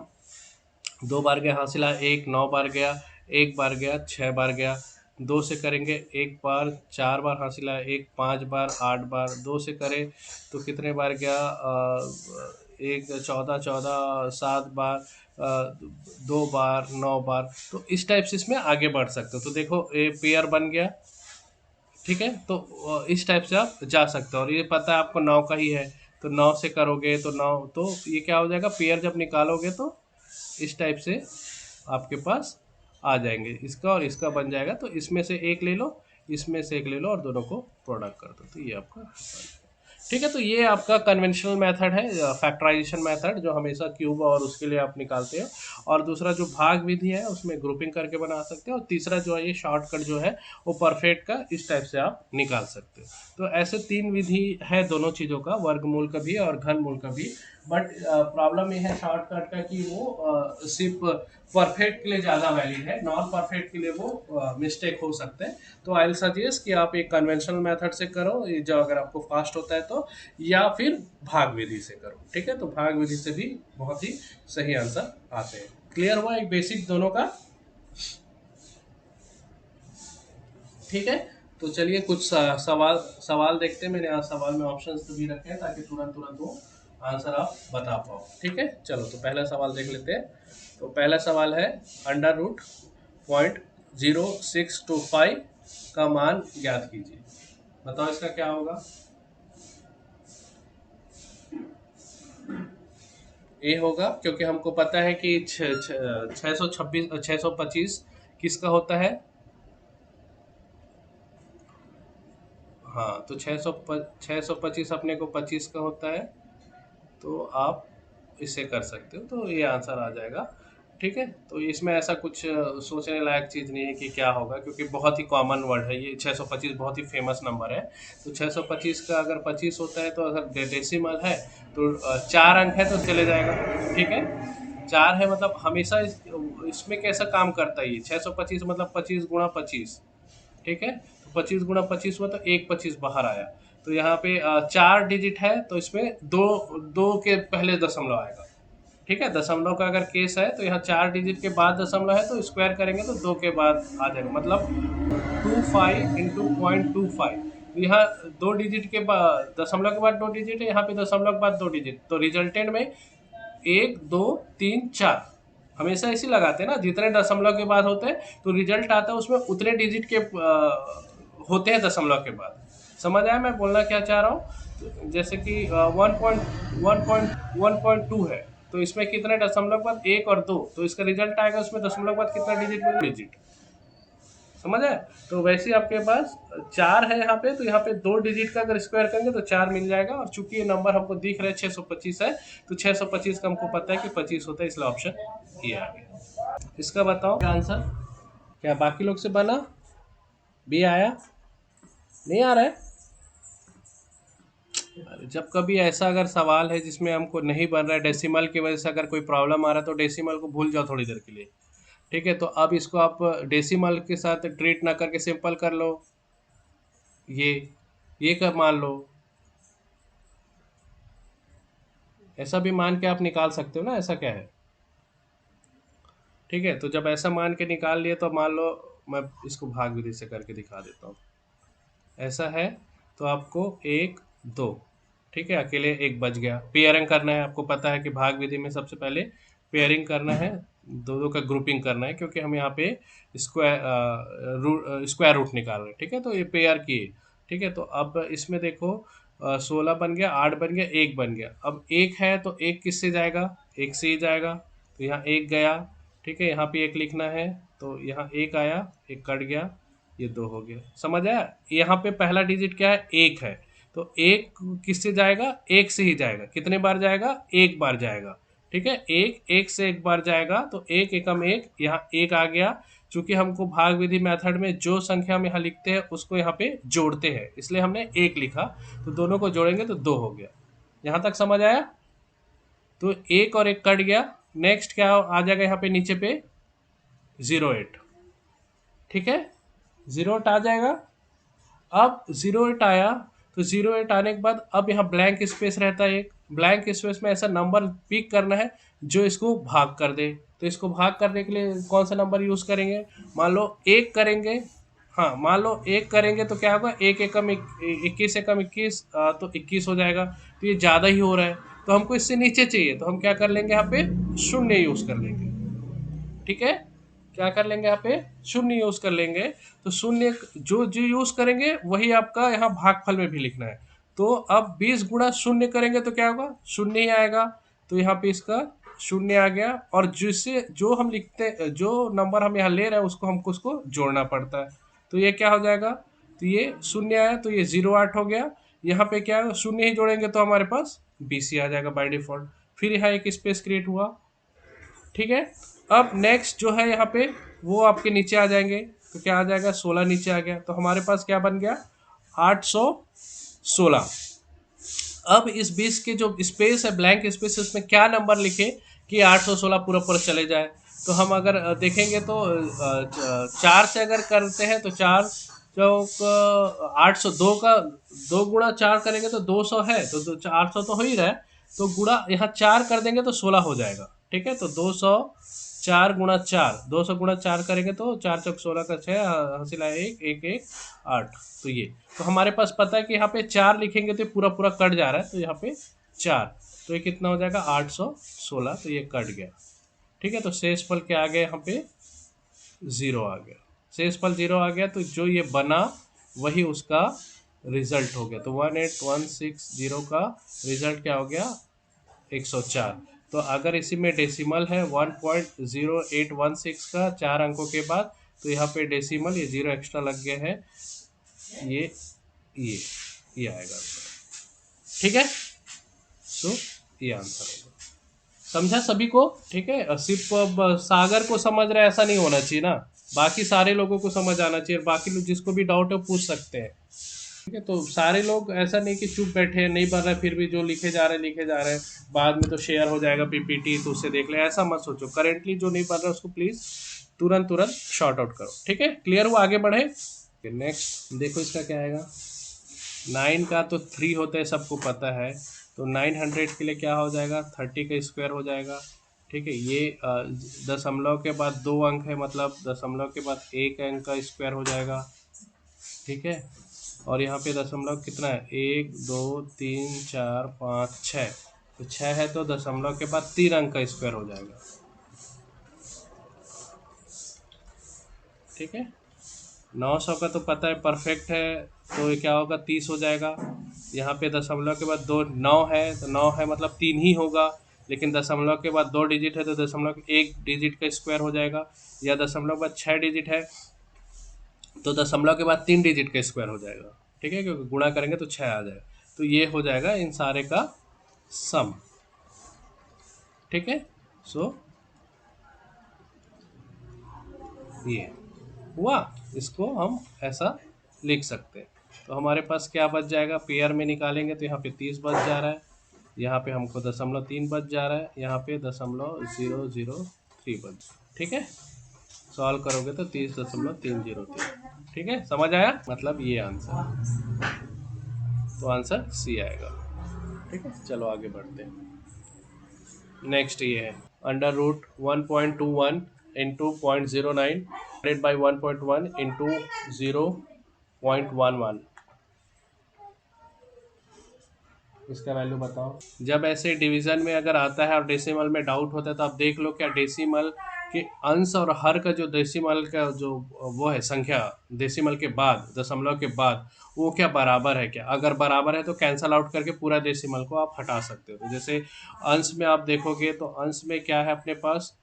दो बार गया हासिला एक, 9 बार गया, एक बार गया, 6 बार गया। दो से करेंगे एक बार, 4 बार हासिला एक, 5 बार, 8 बार। दो से करें तो कितने बार गया, एक 14 14, 7 बार, 2 बार, 9 बार। तो इस टाइप से इसमें आगे बढ़ सकते हो। तो देखो ये पेयर बन गया, ठीक है। तो इस टाइप से आप जा सकते हो। और ये पता है आपको 9 का ही है, तो 9 से करोगे तो 9, तो ये क्या हो जाएगा, पेयर जब निकालोगे तो इस टाइप से आपके पास आ जाएंगे। इसका और इसका बन जाएगा। तो इसमें से एक ले लो, इसमें से एक ले लो और दोनों को प्रोडक्ट कर दो, तो ये आपका, ठीक है। तो ये आपका कन्वेंशनल मेथड है, फैक्टराइजेशन मेथड, जो हमेशा क्यूब और उसके लिए आप निकालते हो। और दूसरा जो भाग विधि है उसमें ग्रुपिंग करके बना सकते हो। और तीसरा जो है ये शॉर्टकट जो है वो परफेक्ट का इस टाइप से आप निकाल सकते हो। तो ऐसे 3 विधि है दोनों चीज़ों का, वर्गमूल का भी और घनमूल का भी। बट प्रॉब्लम ये है शॉर्टकट का कि वो सिर्फ परफेक्ट के लिए ज़्यादा वैलिड है, नॉन परफेक्ट के लिए वो मिस्टेक हो सकते हैं। तो आई विल सजेस्ट कि आप एक कन्वेंशनल मेथड से करो, ये जो अगर आपको फास्ट होता है तो, या फिर भाग विधि से करो, ठीक है। तो भाग विधि से भी बहुत ही सही आंसर आते हैं। क्लियर हुआ एक बेसिक दोनों का, ठीक है। तो चलिए कुछ सवाल सवाल देखते हैं। मैंने आज सवाल में ऑप्शंस भी रखे हैं ताकि तुरंत तुरंत वो आंसर आप बता पाओ, ठीक है। चलो तो पहला सवाल देख लेते हैं। तो पहला सवाल है, अंडर रूट 0.0625 का मान ज्ञात कीजिए। बताओ इसका क्या होगा। ए होगा, क्योंकि हमको पता है कि 625 किसका होता है। हाँ, तो 625 अपने को 25 का होता है। तो आप इसे कर सकते हो, तो ये आंसर आ जाएगा, ठीक है। तो इसमें ऐसा कुछ सोचने लायक चीज़ नहीं है कि क्या होगा, क्योंकि बहुत ही कॉमन वर्ड है ये। 625 बहुत ही फेमस नंबर है। तो 625 का अगर 25 होता है, तो अगर डेसिमल है तो 4 अंक है तो चले जाएगा, ठीक है। 4 है मतलब हमेशा इसमें कैसा काम करता है ये, 625 मतलब 25 × 25, ठीक है। तो 25 × 25 हुआ तो एक 25 बाहर आया। तो यहाँ पे 4 डिजिट है तो इसमें दो दो के पहले दशमलव आएगा, ठीक है। दशमलव का अगर केस है तो यहाँ 4 डिजिट के बाद दशमलव है, तो स्क्वायर करेंगे तो 2 के बाद आ जाएगा, मतलब 25 इंटू 0.25। तो यहाँ 2 डिजिट के बाद दशमलव के बाद 2 डिजिट है, यहाँ पे दशमलव के बाद 2 डिजिट। तो रिजल्टेंट में 1 2 3 4 हमेशा इसी लगाते हैं ना, जितने दशमलव के बाद होते हैं तो रिजल्ट आता है उसमें उतने डिजिट के होते हैं दशमलव के बाद। समझ आया मैं बोलना क्या चाह रहा हूँ। जैसे कि 1.2 है, तो इसमें कितने दशमलव के बाद 1 और 2, तो इसका रिजल्ट आएगा उसमें दशमलव के बाद कितना डिजिट मिलेगा, डिजिट। समझ आए। तो वैसे ही आपके पास 4 है यहाँ पे, तो यहाँ पे 2 डिजिट का अगर स्क्वायर करेंगे तो 4 मिल जाएगा। और चूंकि ये नंबर हमको दिख रहा है 625 है, तो 625 का हमको पता है कि 25 होता है, इसलिए ऑप्शन ये आ गया। इसका बताओ क्या आंसर, क्या बाकी लोग से बना, बी आया, नहीं आ रहा है। जब कभी ऐसा अगर सवाल है जिसमें हमको नहीं बन रहा है, डेसिमल की वजह से अगर कोई प्रॉब्लम आ रहा है, तो डेसिमल को भूल जाओ थोड़ी देर के लिए, ठीक है। तो अब इसको आप डेसिमल के साथ ट्रीट ना करके सिंपल कर लो, ये ये कर मान लो। ऐसा भी मान के आप निकाल सकते हो ना, ऐसा क्या है, ठीक है। तो जब ऐसा मान के निकाल लिए तो मान लो मैं इसको भाग विधि से करके दिखा देता हूँ। ऐसा है तो आपको 1 2, ठीक है, अकेले एक बच गया। पेयरिंग करना है, आपको पता है कि भाग विधि में सबसे पहले पेयरिंग करना है, दो दो का ग्रुपिंग करना है, क्योंकि हम यहाँ पे स्क्वायर रूट निकाल रहे हैं, ठीक है। तो ये पेयर किए, ठीक है। तो अब इसमें देखो 16 बन गया, 8 बन गया, 1 बन गया। अब 1 है तो 1 किससे जाएगा, 1 से ही जाएगा। तो यहाँ 1 गया, ठीक है। यहाँ पे 1 लिखना है, तो यहाँ 1 आया, 1 कट गया, ये 2 हो गया। समझ आया। यहाँ पे पहला डिजिट क्या है, 1 है, तो 1 किससे जाएगा, 1 से ही जाएगा। कितने बार जाएगा, 1 बार जाएगा, ठीक है। 1 से 1 बार जाएगा, तो 1 एकम 1, यहाँ 1 आ गया। चूंकि हमको भाग विधि मेथड में जो संख्या हम यहाँ लिखते हैं उसको यहाँ पे जोड़ते हैं, इसलिए हमने 1 लिखा। तो दोनों को जोड़ेंगे तो 2 हो गया। यहाँ तक समझ आया। तो 1 और 1 कट गया। नेक्स्ट क्या आ जाएगा यहाँ पे नीचे पे, 08, ठीक है। 08 आ जाएगा। अब 08 आया, तो 08 आने के बाद अब यहाँ ब्लैंक स्पेस रहता है एक, ब्लैंक स्पेस में ऐसा नंबर पिक करना है जो इसको भाग कर दे। तो इसको भाग करने के लिए कौन सा नंबर यूज़ करेंगे? मान लो एक करेंगे, हाँ मान लो एक करेंगे तो क्या होगा, एक एकम 21 एकम 21, तो 21 हो जाएगा। तो ये ज़्यादा ही हो रहा है, तो हमको इससे नीचे चाहिए, तो हम क्या कर लेंगे, यहाँ पे शून्य यूज़ कर लेंगे। ठीक है, क्या कर लेंगे, यहाँ पे शून्य यूज़ कर लेंगे। तो शून्य जो जो यूज़ करेंगे वही आपका यहाँ भागफल में भी लिखना है। तो अब 20 गुणा शून्य करेंगे तो क्या होगा, शून्य ही आएगा। तो यहाँ पे इसका शून्य आ गया, और जिससे जो हम लिखते, जो नंबर हम यहाँ ले रहे हैं उसको हमको उसको जोड़ना पड़ता है। तो ये क्या हो जाएगा, तो ये शून्य आया तो ये 08 हो गया। यहाँ पे क्या है, शून्य ही जोड़ेंगे तो हमारे पास 20 ही आ जाएगा बाय डिफॉल्ट। फिर यहाँ एक स्पेस क्रिएट हुआ। ठीक है, अब नेक्स्ट जो है यहाँ पे वो आपके नीचे आ जाएंगे, तो क्या आ जाएगा, 16 नीचे आ गया। तो हमारे पास क्या बन गया, 816। अब इस 20 के जो स्पेस है, ब्लैंक स्पेस, उसमें क्या नंबर लिखे कि 816 पूरा पूरा चले जाए। तो हम अगर देखेंगे तो 4 से अगर करते हैं तो 4 चौक 802 का 2 गुणा 4 करेंगे तो 200 है, तो 800 तो हो ही रहा है। तो गुणा यहाँ 4 कर देंगे तो 16 हो जाएगा। ठीक है, तो 200 4 गुणा 4, 200 गुणा 4 करेंगे तो 4 चौक 16 का 6, हंसिला 1 1 1 8। तो ये, तो हमारे पास पता है कि यहाँ पे 4 लिखेंगे तो पूरा पूरा कट जा रहा है, तो यहाँ पे 4, तो ये कितना हो जाएगा, 816। तो ये कट गया। ठीक है, तो शेषफल क्या आ गया, यहाँ पे 0 आ गया। शेषफल 0 आ गया, तो जो ये बना वही उसका रिजल्ट हो गया। तो 18160 का रिजल्ट क्या हो गया, 104। तो अगर इसी में डेसिमल है 1.0816 का 4 अंकों के बाद, तो यहाँ पे डेसिमल ये 0 एक्स्ट्रा लग गया है, ये ये ये आएगा आंसर। ठीक है, सो ये आंसर होगा। समझा सभी को? ठीक है, सिर्फ अब सागर को समझ रहे ऐसा नहीं होना चाहिए ना, बाकी सारे लोगों को समझ आना चाहिए, बाकी लोग जिसको भी डाउट है पूछ सकते हैं। ठीक है, तो सारे लोग ऐसा नहीं कि चुप बैठे हैं, नहीं बन रहा है, फिर भी जो लिखे जा रहे हैं लिखे जा रहे हैं, बाद में तो शेयर हो जाएगा पीपीटी तो उससे देख ले, ऐसा मत सोचो। करेंटली जो नहीं बन रहा है उसको प्लीज़ तुरंत तुरंत शॉर्ट आउट करो। ठीक है, क्लियर हुआ, आगे बढ़े। नेक्स्ट देखो इसका क्या आएगा। 9 का तो 3 होता है, सबको पता है। तो 900 के लिए क्या हो जाएगा, 30 का स्क्वायर हो जाएगा। ठीक है, ये दशमलव के बाद 2 अंक है, मतलब दशमलव के बाद 1 अंक का स्क्वायर हो जाएगा। ठीक है, और यहाँ पे दशमलव कितना है, 1 2 3 4 5 6, तो 6 है, तो दशमलव के बाद 3 अंक का स्क्वायर हो जाएगा। ठीक है, 900 का तो पता है परफेक्ट है, तो ये क्या होगा, 30 हो जाएगा। यहाँ पे दशमलव के बाद 2 9 है, तो 9 है मतलब 3 ही होगा, लेकिन दशमलव के बाद 2 डिजिट है तो दशमलव के 1 डिजिट का स्क्वायर हो जाएगा। या दशमलव के बाद 6 डिजिट है तो दशमलव के बाद 3 डिजिट का स्क्वायर हो जाएगा। ठीक है, क्योंकि गुणा करेंगे तो 6 आ जाएगा। तो ये हो जाएगा इन सारे का सम। ठीक है, सो ये हुआ, इसको हम ऐसा लिख सकते हैं। तो हमारे पास क्या बच जाएगा, पेयर में निकालेंगे तो यहाँ पे 30 बच जा रहा है, यहाँ पे हमको 0.3 बच जा रहा है, यहाँ पे 0.003 बच। ठीक है, सॉल्व करोगे तो 30.303। ठीक है, समझ आया, मतलब ये आंसर, तो आंसर सी आएगा। ठीक है, चलो आगे बढ़ते हैं। नेक्स्ट ये है under root 1.21 into 0.09 divided by 1.1 into 0.11। इसका वैल्यू बताओ। जब ऐसे डिवीजन में अगर आता है और डेसिमल में डाउट होता है तो आप देख लो क्या डेसिमल के अंश और हर का जो डेसिमल का जो वो है संख्या, डेसिमल के बाद, दशमलव के बाद, वो क्या बराबर है क्या। अगर बराबर है तो कैंसल आउट करके पूरा डेसिमल को आप हटा सकते हो। तो जैसे अंश में आप देखोगे तो अंश में क्या है अपने पास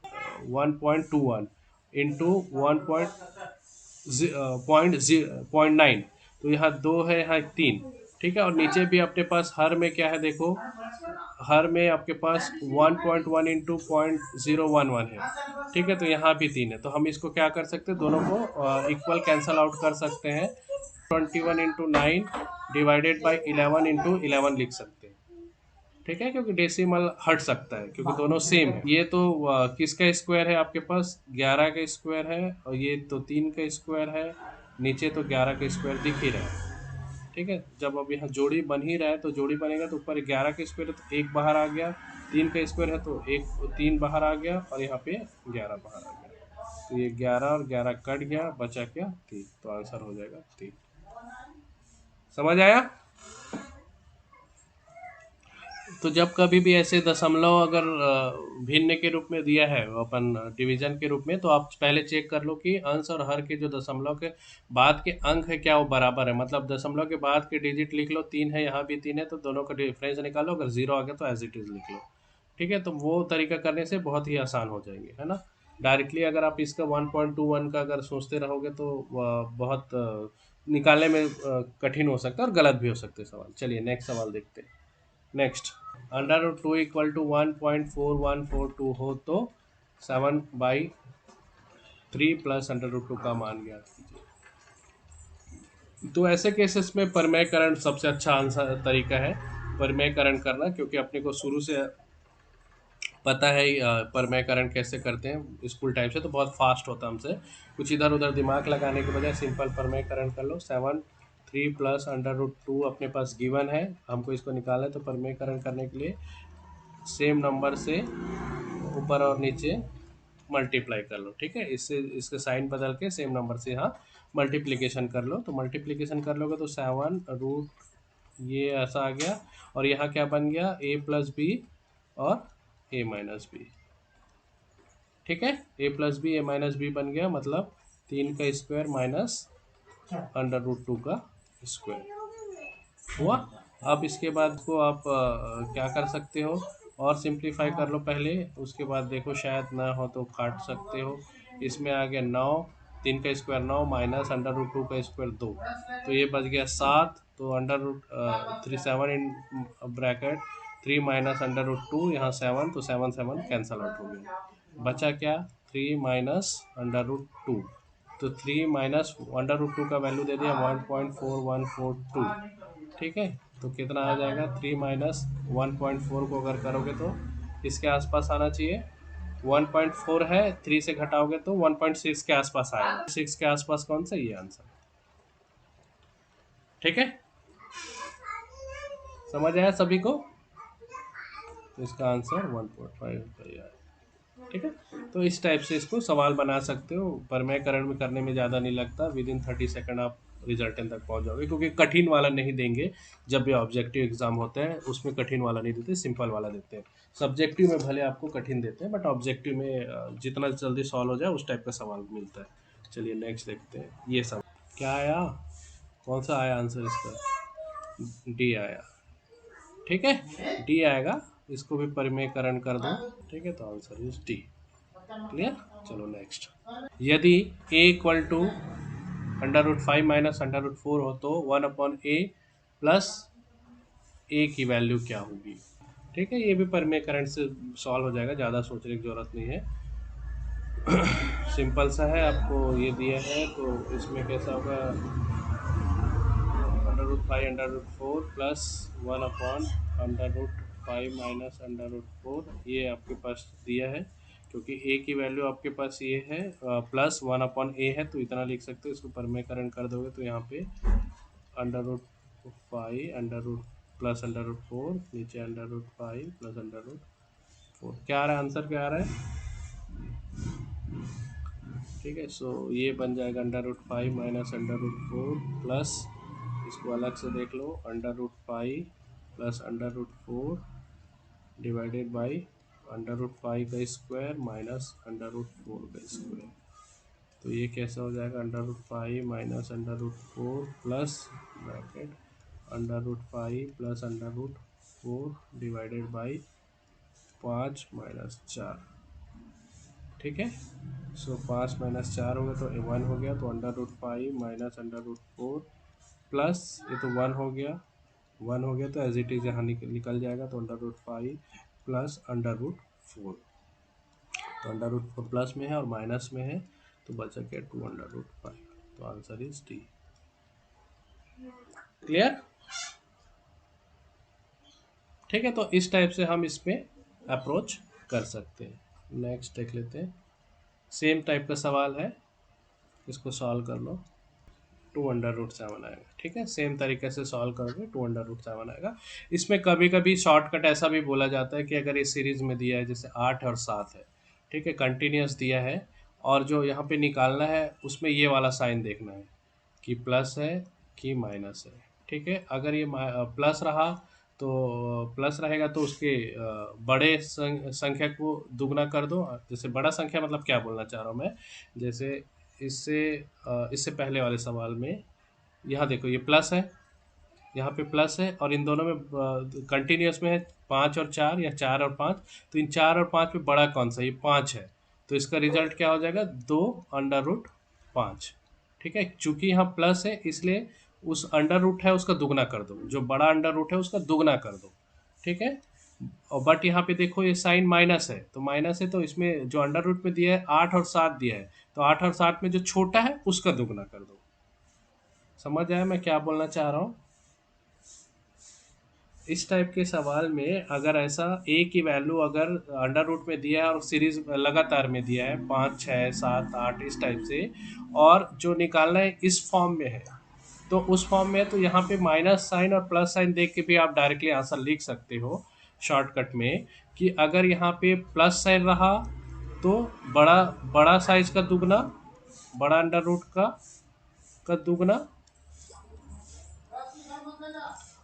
1.21 इंटू 1.9, तो यहाँ 2 है, यहाँ 3। ठीक है, और नीचे भी अपने पास हर में क्या है देखो, हर में आपके पास 1.1 इंटू 0.011 है। ठीक है, तो यहाँ भी 3 है, तो हम इसको क्या कर सकते हैं, दोनों को इक्वल कैंसल आउट कर सकते हैं। 21 इंटू 9 डिवाइडेड बाई 11 इंटू 11 लिख सकते हैं। ठीक है, क्योंकि डेसिमल हट सकता है क्योंकि दोनों सेम है। ये तो किसका स्क्वायर है आपके पास, 11 का स्क्वायर है, और ये तो 3 का स्क्वायर है, नीचे तो 11 का स्क्वायर दिख ही रहा है। ठीक है, जब अब यहाँ जोड़ी बन ही रहा है तो जोड़ी बनेगा तो ऊपर 11 का स्क्वायर है तो एक बाहर आ गया, 3 का स्क्वायर है तो एक 3 बाहर आ गया और यहाँ पे 11 बाहर आ गया, तो ये 11 और 11 कट गया, बचा क्या 3, तो आंसर हो जाएगा 3। समझ आया? तो जब कभी भी ऐसे दशमलव अगर भिन्न के रूप में दिया है अपन डिवीजन के रूप में, तो आप पहले चेक कर लो कि अंश और हर के जो दशमलव के बाद के अंक है क्या वो बराबर है, मतलब दशमलव के बाद के डिजिट लिख लो, 3 है यहाँ भी 3 है तो दोनों का डिफरेंस निकालो, अगर 0 आ गया तो एज इट इज लिख लो। ठीक है, तो वो तरीका करने से बहुत ही आसान हो जाएंगे, है ना। डायरेक्टली अगर आप इसका 1.21 का अगर सोचते रहोगे तो बहुत निकालने में कठिन हो सकता है और गलत भी हो सकते हैं सवाल। चलिए नेक्स्ट सवाल देखते हैं। Next, under root two equal to 1.4142 हो तो 7/3 प्लस अंडर रूट टू का मान ज्ञात कीजिए। तो ऐसे केसेस में परमेयकरण सबसे अच्छा आंसर तरीका है परमेयकरण करना, क्योंकि अपने को शुरू से पता है परमेयकरण कैसे करते हैं स्कूल टाइम से, तो बहुत फास्ट होता है हमसे, कुछ इधर उधर दिमाग लगाने के बजाय सिंपल परमेयकरण कर लो। 7/3 प्लस अंडर रूट टू अपने पास गिवन है, हमको इसको निकालना है, तो परमेयकरण करने के लिए सेम नंबर से ऊपर और नीचे मल्टीप्लाई कर लो। ठीक है, इससे इसके साइन बदल के सेम नंबर से यहाँ मल्टीप्लिकेशन कर लो, तो मल्टीप्लिकेशन कर लोगे तो 7 रूट ये ऐसा आ गया, और यहाँ क्या बन गया a+b और a-b। ठीक है, a+b a-b बन गया, मतलब 3 का स्क्वायर माइनस अंडर रूट 2 का स्क्वायर हुआ। अब इसके बाद को आप क्या कर सकते हो, और सिंप्लीफाई कर लो पहले, उसके बाद देखो शायद ना हो तो काट सकते हो। इसमें आ गया 9, 3 का स्क्वायर 9 माइनस अंडर रूट 2 का स्क्वायर 2, तो ये बच गया 7, तो under root 3 7 in bracket 3 minus under root 2, यहाँ 7, तो 7 7 कैंसल आउट हो गया, बचा क्या 3 माइनस अंडर रूट 2, तो 3 माइनस अंडर रूट 2 का वैल्यू दे दिया 1.4142। ठीक है, तो कितना आ जाएगा 3 माइनस 1.4 को अगर करोगे तो इसके आसपास आना चाहिए, 1.4 है 3 से घटाओगे तो 1.6 के आसपास आएगा, 6 के आसपास कौन सा ये आंसर। ठीक है, समझ आया सभी को, तो इसका आंसर 1.5 आया। ठीक है, तो इस टाइप से इसको सवाल बना सकते हो, परमेयकरण में करने में ज़्यादा नहीं लगता, विद इन 30 सेकंड आप रिजल्टेंट तक पहुंच जाओगे, क्योंकि कठिन वाला नहीं देंगे। जब भी ऑब्जेक्टिव एग्जाम होते हैं उसमें कठिन वाला नहीं देते, सिंपल वाला देते हैं। सब्जेक्टिव में भले आपको कठिन देते हैं, बट ऑब्जेक्टिव में जितना जल्दी सॉल्व हो जाए उस टाइप का सवाल मिलता है। चलिए नेक्स्ट देखते हैं, ये सब क्या आया, कौन सा आया आंसर इसका, डी आया। ठीक है, डी आएगा, इसको भी परिमेयकरण कर दो। ठीक है, तो आंसर इज डी। क्लियर, चलो नेक्स्ट। यदि a equal to under root 5 minus under root 4 हो तो 1/a प्लस a की वैल्यू क्या होगी। ठीक है, ये भी परिमेयकरण से सॉल्व हो जाएगा, ज़्यादा सोचने की जरूरत नहीं है, सिंपल सा है। आपको ये दिया है तो इसमें कैसा होगा, under root 5 under root 4 plus under root 5 minus under root 4, ये आपके पास दिया है, क्योंकि a की वैल्यू आपके पास ये है प्लस 1/a है, तो इतना लिख सकते हो। इसको परिमेयकरण कर दोगे तो यहाँ पे under root 5 under root plus under root 4, नीचे under root 5 plus under root 4, क्या आ रहा है आंसर, क्या आ रहा है। ठीक है, सो ये बन जाएगा under root 5 minus under root 4 plus, इसको अलग से देख लो, under root 5 plus under root 4 divided by under root 5 का स्क्वायर माइनस अंडर रूट 4 का स्क्वायर, तो ये कैसा हो जाएगा, under root 5 minus under root 4 plus bracket under root 5 plus under root 4 divided by 5 minus 4। ठीक है, सो 5 माइनस 4 हो गया तो 1 हो गया, तो under root 5 minus under root 4 plus ये तो 1 हो गया, 1 हो गया तो एज इट इज़ यहाँ निकल जाएगा, तो under root 5 plus under root 4, तो अंडर रूट 4 प्लस में है और माइनस में है, तो बचा क्या 2 अंडर रूट 5, तो आंसर इज डी। क्लियर। ठीक है, तो इस टाइप से हम इसमें अप्रोच कर सकते हैं। नेक्स्ट देख लेते हैं, सेम टाइप का सवाल है, इसको सॉल्व कर लो। 2√7 आएगा। ठीक है, सेम तरीके से सॉल्व करोगे 2√7 आएगा। इसमें कभी कभी शॉर्टकट ऐसा भी बोला जाता है कि अगर इस सीरीज में दिया है जैसे 8 और 7 है, ठीक है, कंटिन्यूस दिया है, और जो यहाँ पे निकालना है उसमें ये वाला साइन देखना है कि प्लस है कि माइनस है। ठीक है, अगर ये प्लस रहा तो प्लस रहेगा तो उसके बड़े संख्या को दुगना कर दो। जैसे बड़ा संख्या मतलब क्या बोलना चाह रहा हूँ मैं, जैसे इससे इससे पहले वाले सवाल में यहाँ देखो ये प्लस है, यहाँ पे प्लस है, और इन दोनों में कंटिन्यूस में है 5 और 4 या 4 और 5, तो इन 4 और 5 में बड़ा कौन सा, ये 5 है, तो इसका रिजल्ट क्या हो जाएगा 2√5। ठीक है, चूंकि यहाँ प्लस है इसलिए उस अंडर रूट है उसका दुगना कर दो, जो बड़ा अंडर रूट है उसका दुगना कर दो। ठीक है, और बट यहाँ पे देखो ये साइन माइनस है, तो माइनस है तो इसमें जो अंडर रूट में दिया है 8 और 7 दिया है, तो 8 और 7 में जो छोटा है उसका दुगना कर दो। समझ आया मैं क्या बोलना चाह रहा हूँ? इस टाइप के सवाल में अगर ऐसा ए की वैल्यू अगर अंडर रूट में दिया है और सीरीज लगातार में दिया है 5 6 7 8 इस टाइप से, और जो निकालना है इस फॉर्म में है, तो उस फॉर्म में तो यहाँ पे माइनस साइन और प्लस साइन देख के भी आप डायरेक्टली आंसर लिख सकते हो शॉर्टकट में, कि अगर यहाँ पे प्लस साइन रहा तो बड़ा बड़ा साइज का दुगना, बड़ा अंडर रूट का दुगना,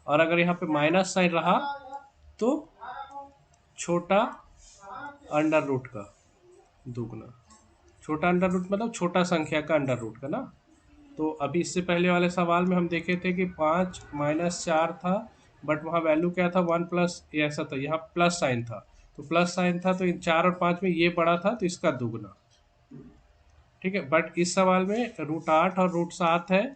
और अगर यहाँ पे माइनस साइन रहा तो छोटा अंडर रूट का दुगना। छोटा अंडर रूट मतलब छोटा संख्या का अंडर रूट का ना। तो अभी इससे पहले वाले सवाल में हम देखे थे कि 5 - 4 था, बट वहाँ वैल्यू क्या था 1 प्लस, ये ऐसा था, यहाँ प्लस साइन था, तो प्लस साइन था तो इन 4 और 5 में ये बड़ा था तो इसका दुगना। ठीक है, बट इस सवाल में √8 और √7 है,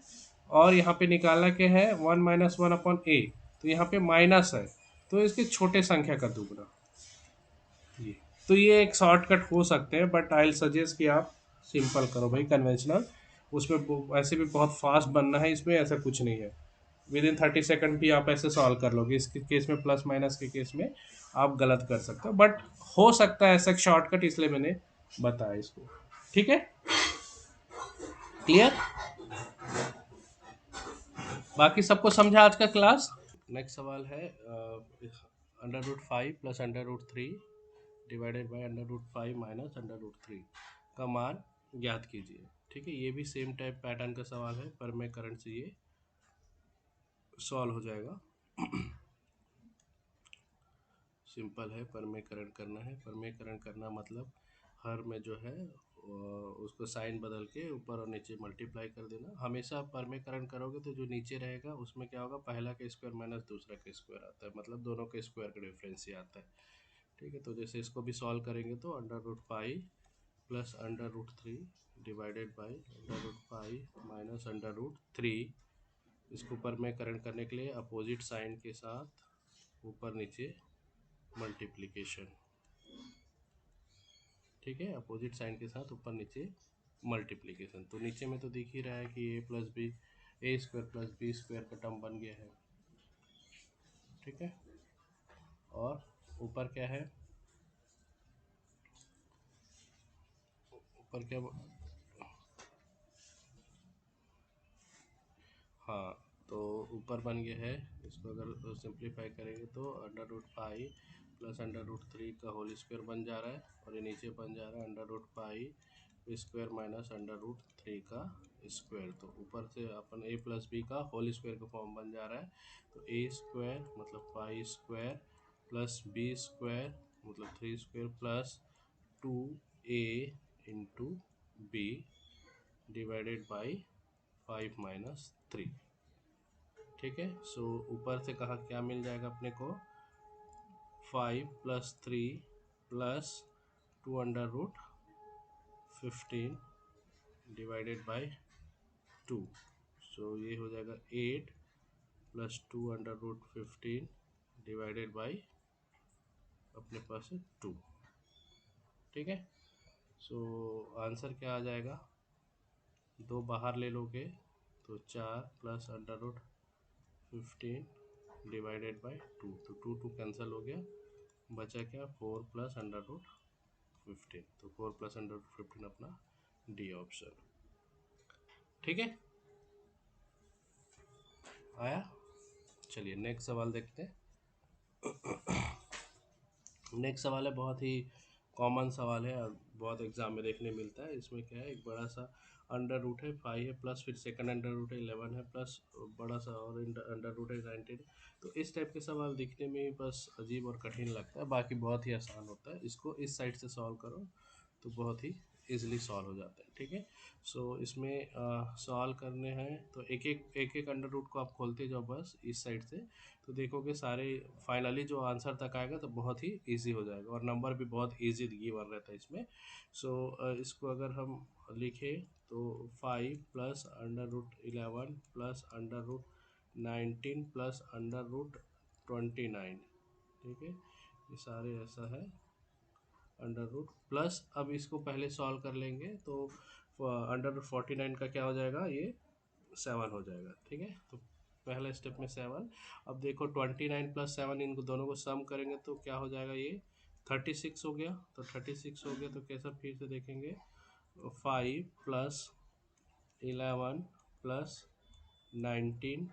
और यहाँ पे निकालना क्या है 1 - 1/a, तो यहाँ पे माइनस है, तो इसके छोटे संख्या का दुगना। ये तो ये एक शॉर्टकट हो सकते हैं, बट आई सजेस्ट कि आप सिंपल करो भाई, कन्वेंशनल। उसमें ऐसे भी बहुत फास्ट बनना है, इसमें ऐसा कुछ नहीं है, विद इन 30 सेकंड भी आप ऐसे सॉल्व कर लोगे। इसके केस में प्लस माइनस के केस में आप गलत कर सकते हो, बट हो सकता है ऐसा शॉर्टकट, इसलिए मैंने बताया इसको। ठीक है, क्लियर? बाकी सबको समझा आज का क्लास? नेक्स्ट सवाल है √5 प्लस √3 डिवाइडेड बाय √5 माइनस √3 का मान ज्ञात कीजिए। ठीक है, ये भी सेम टाइप पैटर्न का सवाल है, पर मैं करंट से ये सॉल्व हो जाएगा। सिंपल है, परमेकरण करना है। परमेकरण करना मतलब हर में जो है उसको साइन बदल के ऊपर और नीचे मल्टीप्लाई कर देना। हमेशा आप परमेकरण करोगे तो जो नीचे रहेगा उसमें क्या होगा, पहला का स्क्वायर माइनस दूसरा का स्क्वायर आता है, मतलब दोनों के स्क्वायर का डिफरेंस ही आता है। ठीक है, तो जैसे इसको भी सॉल्व करेंगे तो √5 प्लस √3 डिवाइडेड बाई √5 माइनस √3, इसको परमेकरण करने के लिए अपोजिट साइन के साथ ऊपर नीचे मल्टीप्लिकेशन। ठीक है, अपोजिट साइन के साथ ऊपर नीचे मल्टीप्लिकेशन। तो नीचे में तो दिख ही रहा है कि ए स्क्वायर प्लस बी स्क्वायर का टर्म बन गया है। ठीक है, और ऊपर क्या है, ऊपर क्या, हाँ, तो ऊपर बन गया है। इसको अगर सिंप्लीफाई करेंगे तो √5 प्लस √3 का होल स्क्वायर बन जा रहा है, और ये नीचे बन जा रहा है √5 स्क्वायर माइनस √3 का स्क्वायर। तो ऊपर से अपन a प्लस बी का होल स्क्वायर का फॉर्म बन जा रहा है, तो a स्क्वायर मतलब 5 स्क्वायर प्लस b स्क्वायर मतलब 3 square plus 2a into B divided by 5 minus 3। ठीक है, सो ऊपर से कहा क्या मिल जाएगा अपने को, 5 + 3 प्लस 2√15 डिवाइडेड बाई 2, सो ये हो जाएगा 8 प्लस 2√15 डिवाइडेड बाई अपने पास है 2। ठीक है, सो आंसर क्या आ जाएगा, 2 बाहर ले लोगे तो 4 प्लस √15 डिवाइडेड बाई 2, तो 2 कैंसिल हो गया, बचा क्या 4 प्लस √15, तो 4 प्लस √15 अपना डी ऑप्शन। ठीक है, आया। चलिए नेक्स्ट सवाल देखते हैं। नेक्स्ट सवाल है, बहुत ही कॉमन सवाल है और बहुत एग्जाम में देखने मिलता है। इसमें क्या है, एक बड़ा सा अंडर रूट है 5 है, प्लस फिर सेकंड अंडर रूट है 11 है, प्लस बड़ा सा और अंडर रूट है 19। तो इस टाइप के सवाल दिखने में ही बस अजीब और कठिन लगता है, बाकी बहुत ही आसान होता है। इसको इस साइड से सॉल्व करो तो बहुत ही इजीली सॉल्व हो जाता है। ठीक है, सो इसमें सॉल्व करने हैं तो एक एक अंडर रूट को आप खोलते जाओ बस इस साइड से, तो देखोगे सारे फाइनली जो आंसर तक आएगा तो बहुत ही इजी हो जाएगा और नंबर भी बहुत इजी गिवन रहता है इसमें। सो इसको अगर हम लिखें तो 5 plus under root 11 plus under root 19 plus under root 29। ठीक है, ये सारे ऐसा है अंडर रूट प्लस, अब इसको पहले सॉल्व कर लेंगे तो अंडर रूट 49 का क्या हो जाएगा, ये 7 हो जाएगा। ठीक है, तो पहले स्टेप में 7। अब देखो 29 प्लस 7, इनको दोनों को सम करेंगे तो क्या हो जाएगा, ये 36 हो गया। तो 36 हो गया तो कैसा, फिर से देखेंगे 5 प्लस 11 प्लस 19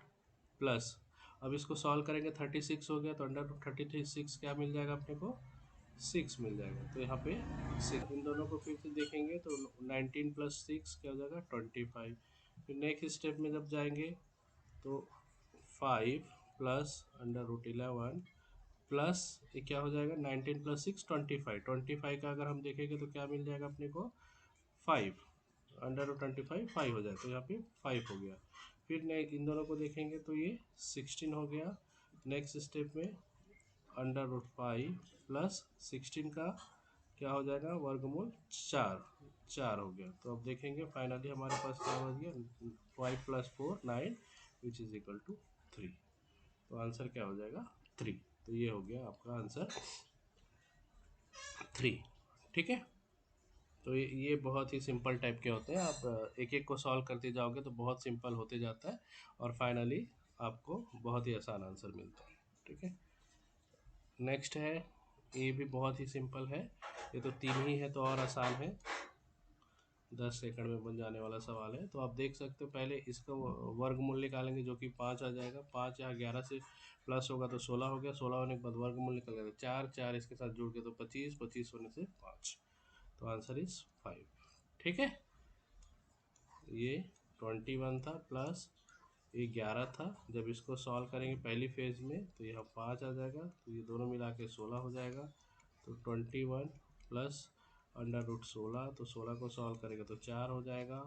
प्लस, अब इसको सॉल्व करेंगे 36 हो गया तो अंडर रूट 36 क्या मिल जाएगा अपने को, 6 मिल जाएगा। तो यहाँ पे 6, इन दोनों को फिर से देखेंगे तो 19 प्लस 6 क्या हो जाएगा 25। फिर नेक्स्ट स्टेप में जब जाएंगे तो 5 प्लस अंडर रूट 11 प्लस ये क्या हो जाएगा 19 प्लस 6 25। 25 का अगर हम देखेंगे तो क्या मिल जाएगा अपने को 5, अंडर रूट 25 5 हो जाए तो यहाँ पे 5 हो गया। फिर इन दोनों को देखेंगे तो ये 16 हो गया। नेक्स्ट स्टेप में अंडर रूट 5 प्लस 16 का क्या हो जाएगा वर्गमूल 4, 4 हो गया। तो अब देखेंगे फाइनली हमारे पास क्या हो गया 5 plus 4 9 which is equal to 3। तो आंसर क्या हो जाएगा 3। तो ये हो गया आपका आंसर 3। ठीक है, तो ये बहुत ही सिंपल टाइप के होते हैं। आप एक एक को सॉल्व करते जाओगे तो बहुत सिंपल होते जाता है और फाइनली आपको बहुत ही आसान आंसर मिलता है। ठीक है, नेक्स्ट है, ये भी बहुत ही सिंपल है, ये तो 3 ही है तो और आसान है, 10 सेकंड में बन जाने वाला सवाल है। तो आप देख सकते हो पहले इसका वर्गमूल निकालेंगे जो कि 5 आ जाएगा। 5 यहाँ 11 से प्लस होगा तो 16 हो गया, 16 होने के बाद वर्गमूल निकल गया 4, 4 इसके साथ जुड़ के तो 25, 25 होने से 5, तो आंसर इज 5। ठीक है, ये 21 था प्लस ये 11 था। जब इसको सॉल्व करेंगे पहली फेज में तो यहाँ 5 आ जाएगा, तो ये दोनों मिला के 16 हो जाएगा। तो 21 प्लस अंडर रूट 16, तो 16 को सॉल्व करेंगे तो 4 हो जाएगा।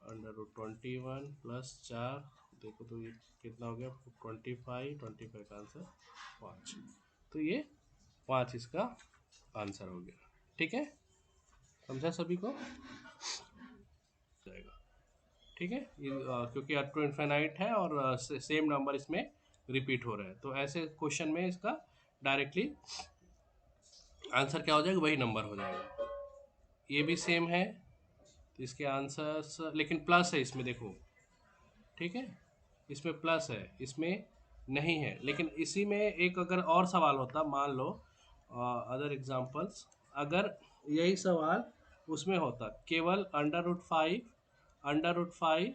अंडर रूट 21 प्लस 4, देखो तो ये कितना हो गया 25, 25 का आंसर 5। तो ये 5 इसका आंसर हो गया। ठीक है, समझा सभी को जाएगा। ठीक है, ये क्योंकि अप टू इन्फिनाइट है और सेम नंबर इसमें रिपीट हो रहा है, तो ऐसे क्वेश्चन में इसका डायरेक्टली आंसर क्या हो जाएगा, वही नंबर हो जाएगा। ये भी सेम है तो इसके आंसर्स, लेकिन प्लस है इसमें देखो। ठीक है, इसमें प्लस है, इसमें नहीं है। लेकिन इसी में एक अगर और सवाल होता, मान लो अदर एग्जांपल्स, अगर यही सवाल उसमें होता केवल अंडर रूट 5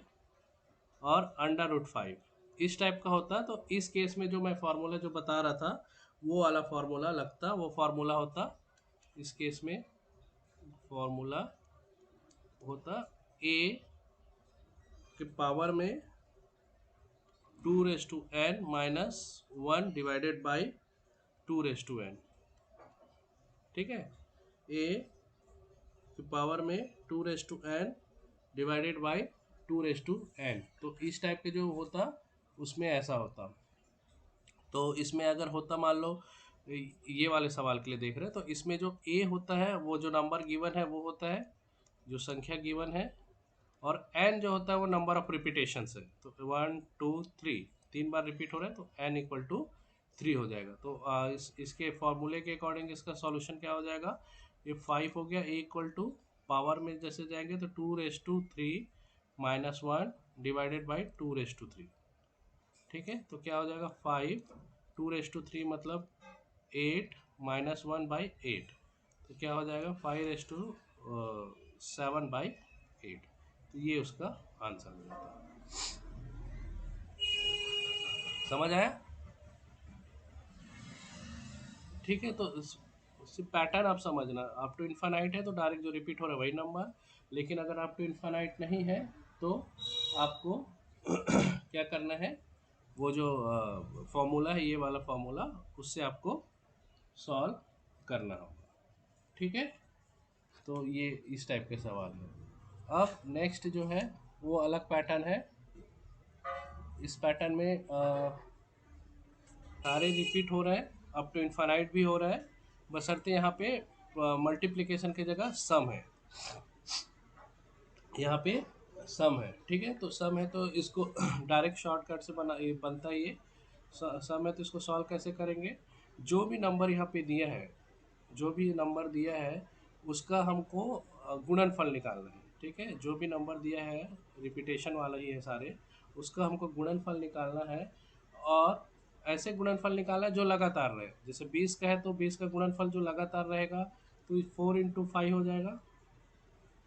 और अंडर रूट 5 इस टाइप का होता, तो इस केस में जो मैं फार्मूला जो बता रहा था वो वाला फार्मूला लगता, वो फार्मूला होता इस केस में, फार्मूला होता a के पावर में 2n minus 1 divided by 2n। ठीक है, a के पावर में 2n डिवाइडेड बाई 2n। तो इस टाइप के जो होता उसमें ऐसा होता। तो इसमें अगर होता, मान लो ये वाले सवाल के लिए देख रहे हैं, तो इसमें जो a होता है वो जो नंबर गिवन है वो होता है जो संख्या गिवन है, और n जो होता है वो नंबर ऑफ रिपीटेशन है। तो 1 2 3 3 बार रिपीट हो रहा है तो n इक्वल टू 3 हो जाएगा। तो इसके फॉर्मूले के अकॉर्डिंग इसका सॉल्यूशन क्या हो जाएगा, ये 5 हो गया, a इक्वल टू पावर में जैसे जाएंगे तो 2 3 माइनस 1 डिवाइडेड बाई 2 3। ठीक है, तो क्या हो जाएगा 5, 2 3 मतलब 8 माइनस 1 बाई 8, तो क्या हो जाएगा 5 7/8। तो ये उसका आंसर मिलता है। समझ आया? ठीक है, तो पैटर्न आप समझना, अप टू इन्फानाइट है तो डायरेक्ट जो रिपीट हो रहा है वही नंबर, लेकिन अगर अप टू इन्फानाइट नहीं है तो आपको क्या करना है, वो जो फॉर्मूला है, ये वाला फॉर्मूला, उससे आपको सॉल्व करना होगा। ठीक है, तो ये इस टाइप के सवाल है। अब नेक्स्ट जो है वो अलग पैटर्न है। इस पैटर्न में सारे रिपीट हो रहे हैं, अप टू इन्फानाइट भी हो रहा है, बशर्ते यहाँ पे मल्टीप्लिकेशन की जगह सम है, यहाँ पे सम है। ठीक है, तो सम है तो इसको डायरेक्ट शॉर्टकट से बना, ये बनता है ये सम है, तो इसको सॉल्व कैसे करेंगे? जो भी नंबर यहाँ पे दिया है, जो भी नंबर दिया है उसका हमको गुणनफल निकालना है। ठीक है, जो भी नंबर दिया है, रिपीटेशन वाला ही है सारे, उसका हमको गुणनफल निकालना है। और ऐसे गुणनफल निकालना है जो लगातार रहे, जैसे 20 का है तो 20 का गुणनफल जो लगातार रहेगा तो 4 × 5 हो जाएगा।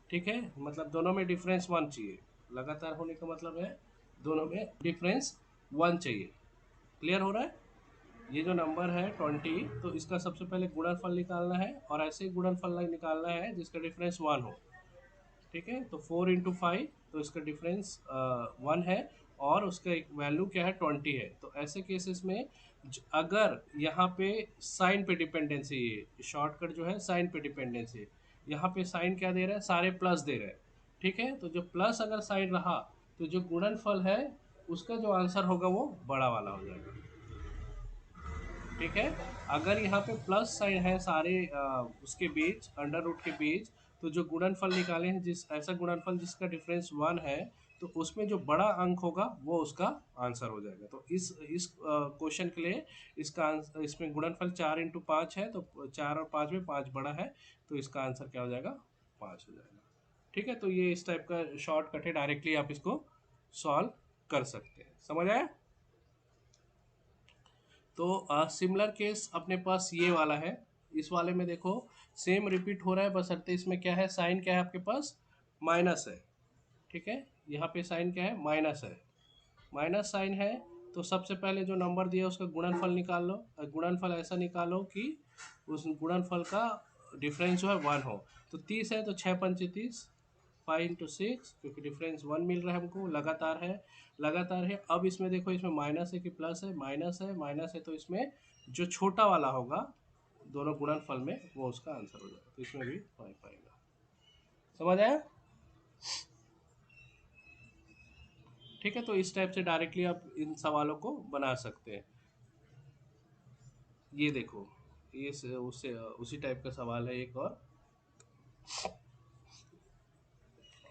ठीक है, मतलब दोनों में डिफरेंस 1 चाहिए, लगातार होने का मतलब है दोनों में डिफरेंस 1 चाहिए। क्लियर हो रहा है? ये जो नंबर है 20, तो इसका सबसे पहले गुणनफल निकालना है, और ऐसे ही गुणनफल निकालना है जिसका डिफरेंस 1 हो। ठीक है, तो 4 × 5, तो इसका डिफरेंस 1 है, और उसका एक वैल्यू क्या है, 20 है। तो ऐसे केसेस में अगर यहाँ पे साइन पे डिपेंडेंसी है, शॉर्टकट जो है साइन पे डिपेंडेंसी है, यहाँ पे साइन क्या दे रहा है, सारे प्लस दे रहे हैं। ठीक है, तो जो प्लस अगर साइन रहा तो जो गुणनफल है उसका जो आंसर होगा वो बड़ा वाला हो जाएगा। ठीक है, अगर यहाँ पे प्लस साइन है सारे उसके बीच, अंडर रूट के बीच, तो जो गुणनफल निकाले हैं, जिस ऐसा गुणनफल जिसका डिफरेंस 1 है, तो उसमें जो बड़ा अंक होगा वो उसका आंसर हो जाएगा। तो इस क्वेश्चन के लिए इसका आंसर, इसमें गुणनफल 4 × 5 है, तो 4 और 5 में 5 बड़ा है, तो इसका आंसर क्या हो जाएगा, 5 हो जाएगा। ठीक है, तो ये इस टाइप का शॉर्टकट है, डायरेक्टली आप इसको सॉल्व कर सकते हैं। समझ आया? तो सिमिलर केस अपने पास ये वाला है। इस वाले में देखो सेम रिपीट हो रहा है, बशर्ते इसमें क्या है, साइन क्या है आपके पास, माइनस है। ठीक है, यहाँ पे साइन क्या है, माइनस है, माइनस साइन है। तो सबसे पहले जो नंबर दिया उसका गुणनफल निकाल लो, और गुणनफल ऐसा निकालो कि उस गुणनफल का डिफरेंस जो है 1 हो। तो 30 है तो 6 × 5 = 30, 5 × 6, क्योंकि डिफरेंस 1 मिल रहा है हमको, लगातार है, लगातार है। अब इसमें देखो, इसमें माइनस है कि प्लस है, माइनस है, माइनस है, तो इसमें जो छोटा वाला होगा दोनों गुणनफल में वो उसका आंसर हो जाएगा, तो इसमें भी 5 आएगा। समझ आया? ठीक है, तो इस टाइप से डायरेक्टली आप इन सवालों को बना सकते हैं। ये देखो, ये उससे उसी टाइप का सवाल है एक और।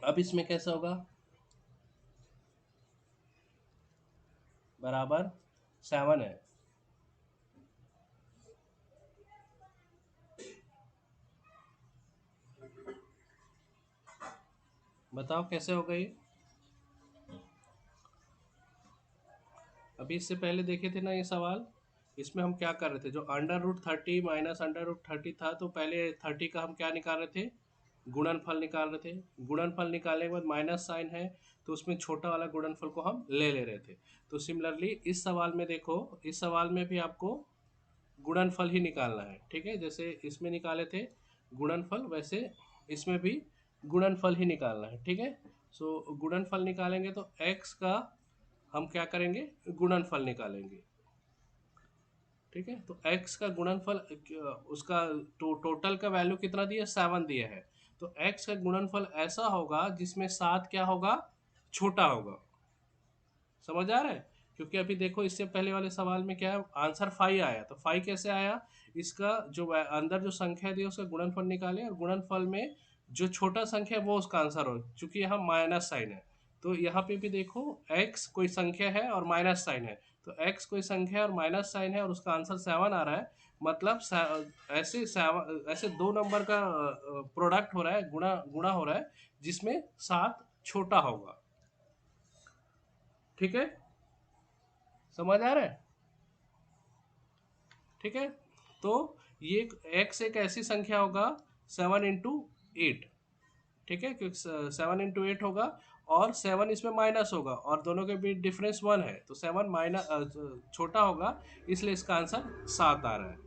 अब इसमें कैसा होगा, बराबर 7 है। बताओ कैसे होगा ये? अभी इससे पहले देखे थे ना ये सवाल, इसमें हम क्या कर रहे थे, जो √30 माइनस √30 था, तो पहले 30 का हम क्या निकाल रहे थे, गुणनफल निकाल रहे थे। गुणनफल निकालने के बाद माइनस साइन है, तो उसमें छोटा वाला गुणनफल को हम ले रहे थे। तो सिमिलरली इस सवाल में देखो, इस सवाल में भी आपको गुणनफल ही निकालना है। ठीक है, जैसे इसमें निकाले थे गुणनफल, वैसे इसमें भी गुणनफल ही निकालना है। ठीक है, सो गुणनफल निकालेंगे तो x का हम क्या करेंगे, गुणनफल निकालेंगे। ठीक है, तो x का गुणनफल, उसका टोटल का वैल्यू कितना दिया, 7 दिया है, तो x का गुणनफल ऐसा होगा जिसमें 7 क्या होगा, छोटा होगा। समझ आ रहा है? क्योंकि अभी देखो इससे पहले वाले सवाल में क्या है, आंसर 5 आया, तो 5 कैसे आया, इसका जो अंदर जो संख्या दी उसका गुणनफल निकाले, और गुणनफल में जो छोटा संख्या है वो उसका आंसर हो, चूंकि यहाँ माइनस साइन है। तो यहाँ पे भी देखो, x कोई संख्या है और माइनस साइन है, तो x कोई संख्या है और माइनस साइन है, और उसका आंसर 7 आ रहा है। मतलब ऐसे दो नंबर का प्रोडक्ट हो रहा है, गुणा गुणा हो रहा है, जिसमें 7 छोटा होगा। ठीक है, समझ आ रहा है? ठीक है, तो ये x एक ऐसी संख्या होगा 7 × 8। ठीक है, क्योंकि 7 × 8 होगा, और 7 इसमें माइनस होगा और दोनों के बीच डिफरेंस 1 है, तो 7 माइनस छोटा होगा, इसलिए इसका आंसर 7 आ रहा है।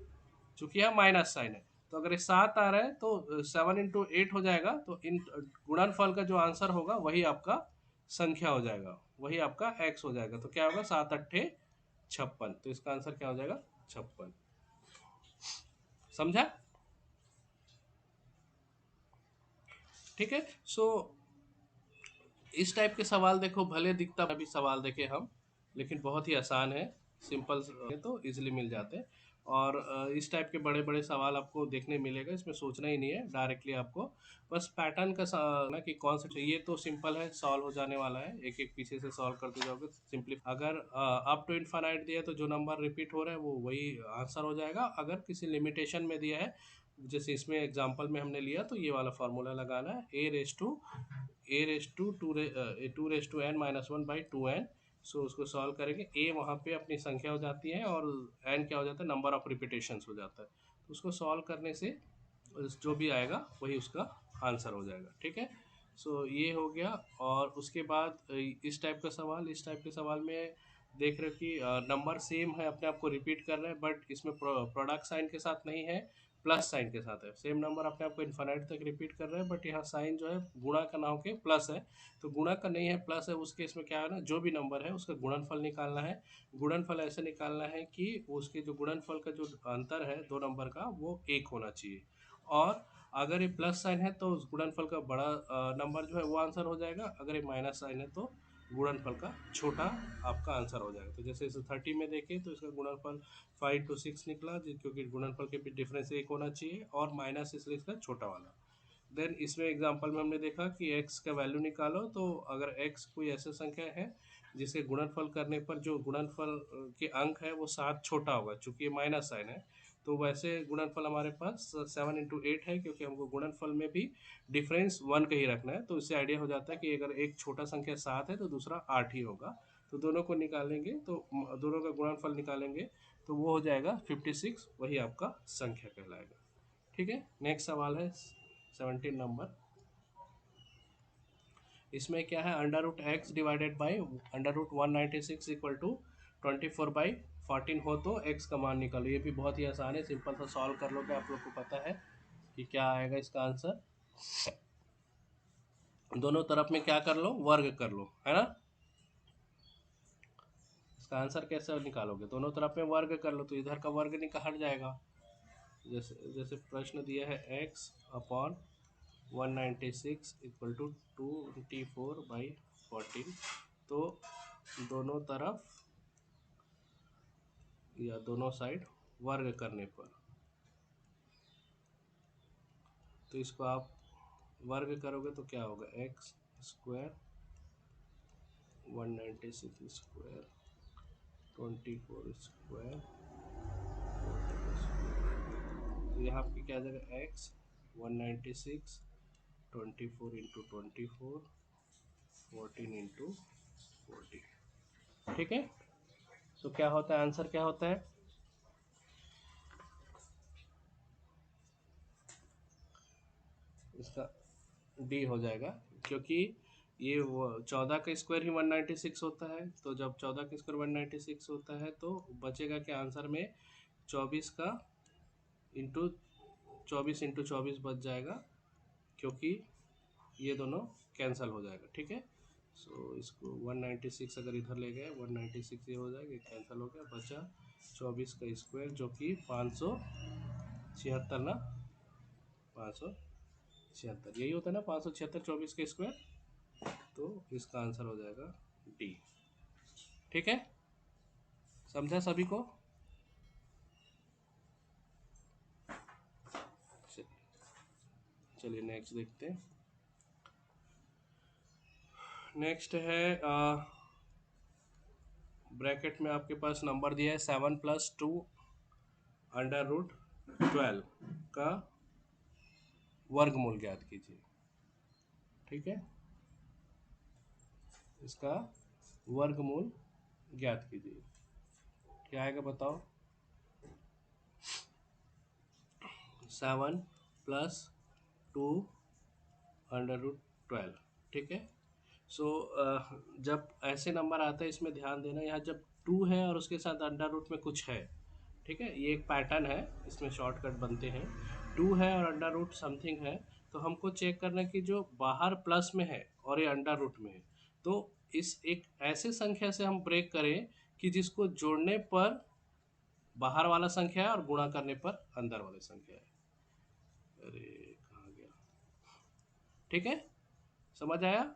चूंकि यह माइनस साइन है, तो अगर ये 7 आ रहा है तो 7 × 8 हो जाएगा, तो इन गुणनफल का जो आंसर होगा वही आपका संख्या हो जाएगा, वही आपका x हो जाएगा। तो क्या होगा, 7 × 8 = 56, तो इसका आंसर क्या हो जाएगा, 56। समझा? ठीक है। सो इस टाइप के सवाल देखो, भले दिखता अभी सवाल देखे हम, लेकिन बहुत ही आसान है, सिंपल है, तो इजीली मिल जाते हैं। और इस टाइप के बड़े बड़े सवाल आपको देखने मिलेगा, इसमें सोचना ही नहीं है, डायरेक्टली आपको बस पैटर्न का ना कि कौन सा चाहिए, तो सिंपल है, सॉल्व हो जाने वाला है, एक एक पीछे से सॉल्व करते जाओगे सिंपली। अगर अप टू इनफाइनाइट दिया है तो जो नंबर रिपीट हो रहा है वो वही आंसर हो जाएगा। अगर किसी लिमिटेशन में दिया है, जैसे इसमें एग्जांपल में हमने लिया, तो ये वाला फॉर्मूला लगाना है, a⁻2n-1/2n। सो उसको सॉल्व करेंगे, ए वहाँ पे अपनी संख्या हो जाती है और एन क्या हो जाता है, नंबर ऑफ रिपीटेशंस हो जाता है। तो उसको सॉल्व करने से जो भी आएगा वही उसका आंसर हो जाएगा। ठीक है। सो ये हो गया। और उसके बाद इस टाइप के सवाल में देख रहे हो कि नंबर सेम है, अपने आप को रिपीट कर रहे हैं, बट इसमें प्रोडक्ट साइन के साथ नहीं है, प्लस साइन के साथ है। सेम नंबर अपने आप को इन्फाइनाइट तक रिपीट कर रहे हैं, बट यहाँ साइन जो है गुणा का ना होके प्लस है, तो गुणा का नहीं है, प्लस है। उस केस में क्या है ना, जो भी नंबर है उसका गुणनफल निकालना है। गुणनफल ऐसे निकालना है कि उसके जो गुणनफल का जो अंतर है दो नंबर का, वो 1 होना चाहिए। और अगर ये प्लस साइन है तो उस गुणनफल का बड़ा नंबर जो है वो आंसर हो जाएगा, अगर ये माइनस साइन है तो गुणनफल का छोटा आपका आंसर हो जाएगा। तो जैसे इसे 30 में देखें तो इसका गुणनफल 5 to 6 निकला, क्योंकि गुणनफल के बीच डिफरेंस 1 होना चाहिए, और माइनस इसलिए इसका छोटा वाला। देन इसमें एग्जांपल में हमने देखा कि x का वैल्यू निकालो, तो अगर x कोई ऐसी संख्या है जिसके गुणनफल करने पर जो गुणनफल के अंक है वो 7 छोटा होगा, चूंकि ये माइनस साइन है, तो वैसे गुणनफल हमारे पास 7 × 8 है, क्योंकि हमको गुणनफल में भी डिफरेंस 1 का ही रखना है। तो इससे आइडिया हो जाता है कि अगर एक छोटा संख्या 7 है तो दूसरा 8 ही होगा। तो दोनों को निकालेंगे, तो दोनों का गुणनफल निकालेंगे, तो वो हो जाएगा 56, वही आपका संख्या कहलाएगा। ठीक है। नेक्स्ट सवाल है 17 नंबर। इसमें क्या है, √x divided by √196 equal to 24/14 हो तो x का मान निकालो। ये भी बहुत ही आसान है, सिंपल सा सॉल्व कर लोगे, आप लोग को पता है कि क्या आएगा इसका आंसर। दोनों तरफ में क्या कर लो, वर्ग कर लो, है ना। इसका आंसर कैसे निकालोगे, दोनों तरफ में वर्ग कर लो, तो इधर का वर्ग निकल हट जाएगा। जैसे जैसे प्रश्न दिया है x/196 इक्वल टू 24/14, तो दोनों तरफ या दोनों साइड वर्ग करने पर, तो इसको आप वर्ग करोगे तो क्या होगा, x² 196² 24², तो यहाँ पे क्या आ जाएगा, x 196 24 × 24 14 × 40। ठीक है। तो क्या होता है, आंसर क्या होता है, इसका डी हो जाएगा, क्योंकि ये वो 14 का स्क्वायर ही 196 होता है। तो जब 14 का स्क्वायर 196 होता है तो बचेगा क्या आंसर में, 24 का इंटू 24 बच जाएगा, क्योंकि ये दोनों कैंसिल हो जाएगा। ठीक है। सो इसको 196 अगर इधर ले गए, 196 ये हो जाएगा, कैंसिल हो गया, बचा 24 का स्क्वायर जो कि 576 ना, 576 यही होता है ना, 576 24 के स्क्वायर, तो इसका आंसर हो जाएगा डी। ठीक है। समझा सभी को। चलिए नेक्स्ट देखते हैं। नेक्स्ट है ब्रैकेट में आपके पास नंबर दिया है 7+2√12 का वर्गमूल ज्ञात कीजिए। ठीक है। इसका वर्गमूल ज्ञात कीजिए, क्या आएगा बताओ, 7+2√12। ठीक है। सो जब ऐसे नंबर आता है इसमें ध्यान देना, यहाँ जब 2 है और उसके साथ अंडर रूट में कुछ है, ठीक है, ये एक पैटर्न है, इसमें शॉर्टकट बनते हैं। 2 है और अंडर रूट समथिंग है, तो हमको चेक करना है कि जो बाहर प्लस में है और ये अंडर रूट में है, तो इस एक ऐसे संख्या से हम ब्रेक करें कि जिसको जोड़ने पर बाहर वाला संख्या है और गुणा करने पर अंदर वाली संख्या है। अरे कहाँ गया, ठीक है, समझ आया।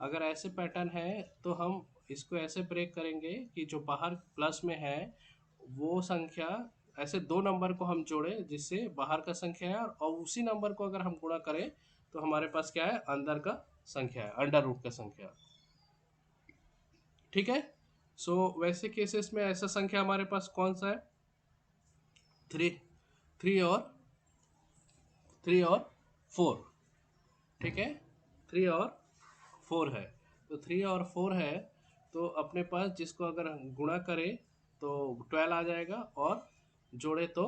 अगर ऐसे पैटर्न है तो हम इसको ऐसे ब्रेक करेंगे कि जो बाहर प्लस में है वो संख्या, ऐसे दो नंबर को हम जोड़े जिससे बाहर का संख्या है, और उसी नंबर को अगर हम गुणा करें तो हमारे पास क्या है, अंदर का संख्या है, अंडर रूट का संख्या, ठीक है। सो वैसे केसेस में ऐसा संख्या हमारे पास कौन सा है, थ्री, थ्री और 4, ठीक है, 3 और 4 है। तो 3 और 4 है, तो अपने पास जिसको अगर हम गुणा करें तो 12 आ जाएगा और जोड़े तो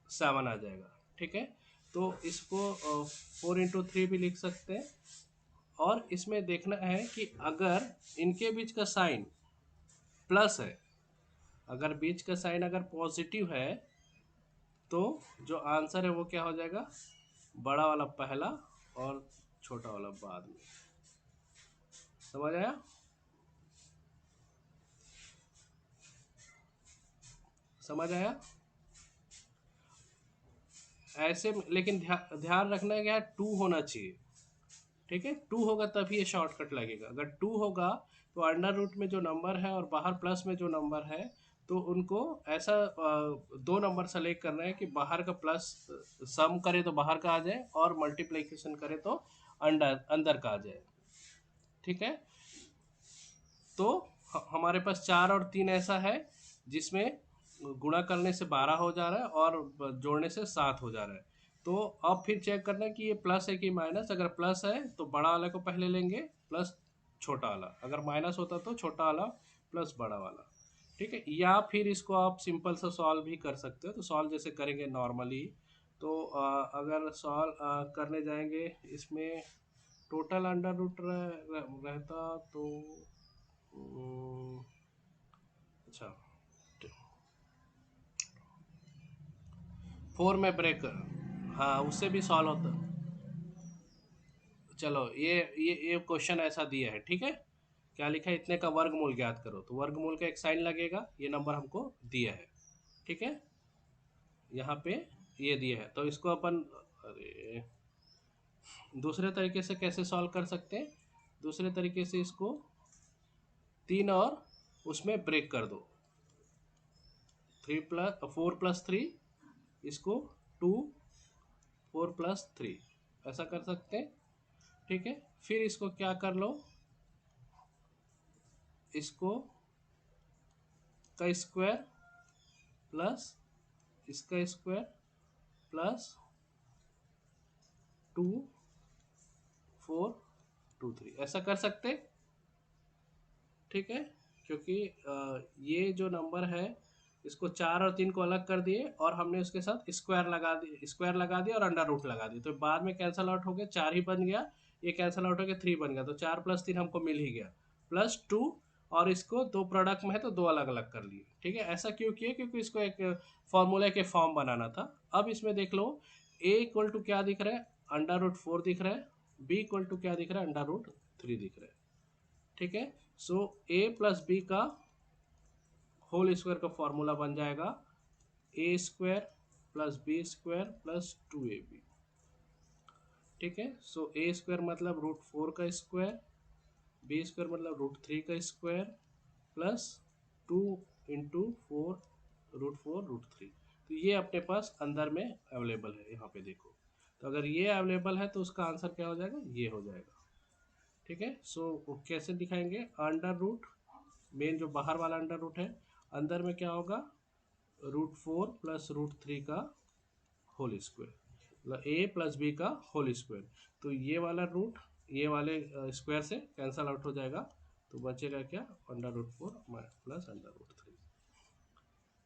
7 आ जाएगा, ठीक है। तो इसको 4 × 3 भी लिख सकते हैं। और इसमें देखना है कि अगर इनके बीच का साइन प्लस है, अगर बीच का साइन अगर पॉजिटिव है, तो जो आंसर है वो क्या हो जाएगा, बड़ा वाला पहला और छोटा वाला बाद में। समझ आया। समझ आया। ऐसे लेकिन ध्यान रखना है कि यहाँ 2 होना चाहिए, ठीक है, 2 होगा तभी ये शॉर्टकट लगेगा। अगर 2 होगा तो अंडर रूट में जो नंबर है और बाहर प्लस में जो नंबर है, तो उनको ऐसा दो नंबर सेलेक्ट करना है कि बाहर का प्लस सम करे तो बाहर का आ जाए और मल्टीप्लिकेशन करे तो अंडर अंदर का आ जाए, ठीक है। तो हमारे पास 4 और 3 ऐसा है जिसमें गुणा करने से 12 हो जा रहा है और जोड़ने से 7 हो जा रहा है। तो अब फिर चेक करना है कि ये प्लस है कि माइनस। अगर प्लस है तो बड़ा वाला को पहले लेंगे प्लस छोटा वाला, अगर माइनस होता तो छोटा वाला प्लस बड़ा वाला, ठीक है। या फिर इसको आप सिंपल सा सॉल्व भी कर सकते हो, तो सॉल्व जैसे करेंगे नॉर्मली, तो अगर सॉल्व करने जाएंगे इसमें टोटल अंडर रूट रहता तो अच्छा, 4 में ब्रेक, हाँ उससे भी सॉल्व होता। चलो ये क्वेश्चन ऐसा दिया है, ठीक है, क्या लिखा है, इतने का वर्गमूल ज्ञात करो, तो वर्गमूल का एक साइन लगेगा, ये नंबर हमको दिया है, ठीक है, यहाँ पे ये दिया है। तो इसको अपन, अरे, दूसरे तरीके से कैसे सॉल्व कर सकते हैं, दूसरे तरीके से इसको 3 और उसमें ब्रेक कर दो, 4 + 3, इसको 2, 4 + 3, ऐसा कर सकते हैं, ठीक है। फिर इसको क्या कर लो, इसको का स्क्वायर प्लस इसका स्क्वायर प्लस 2 4 2 3 ऐसा कर सकते, ठीक है। क्योंकि ये जो नंबर है इसको 4 और 3 को अलग कर दिए और हमने उसके साथ स्क्वायर लगा दिया और अंडर रूट लगा दिया, तो बाद में कैंसल आउट हो गया, 4 ही बन गया, ये कैंसल आउट हो गया, 3 बन गया, तो 4 + 3 हमको मिल ही गया, +2, और इसको दो प्रोडक्ट में है तो दो अलग अलग कर लिए, ठीक है। ऐसा क्यों किया, क्योंकि इसको एक फॉर्मूला के फॉर्म बनाना था। अब इसमें देख लो, A = क्या दिख रहा है, अंडर रूट 4 दिख रहा है, B = क्या दिख रहा है, अंडर रूट 3 दिख रहा है, ठीक है। सो A + B का होल स्क्वायर का फॉर्मूला बन जाएगा A² + B² + 2AB, ठीक है। सो A² मतलब √4 का स्क्वायर, B² मतलब √3 का स्क्वायर प्लस 2 × 4 √4 √3। तो ये अपने पास अंदर में अवेलेबल है, यहाँ पे देखो, तो अगर ये अवेलेबल है तो उसका आंसर क्या हो जाएगा, ये हो जाएगा, ठीक है। सो कैसे दिखाएंगे, अंडर रूट, मेन जो बाहर वाला अंडर रूट है, अंदर में क्या होगा, √4 + √3 का होल स्क्वायर, मतलब A + B का होल स्क्वायर। तो ये वाला रूट ये वाले स्क्वायर से कैंसल आउट हो जाएगा, तो बचेगा क्या, under root 4 plus under root 3,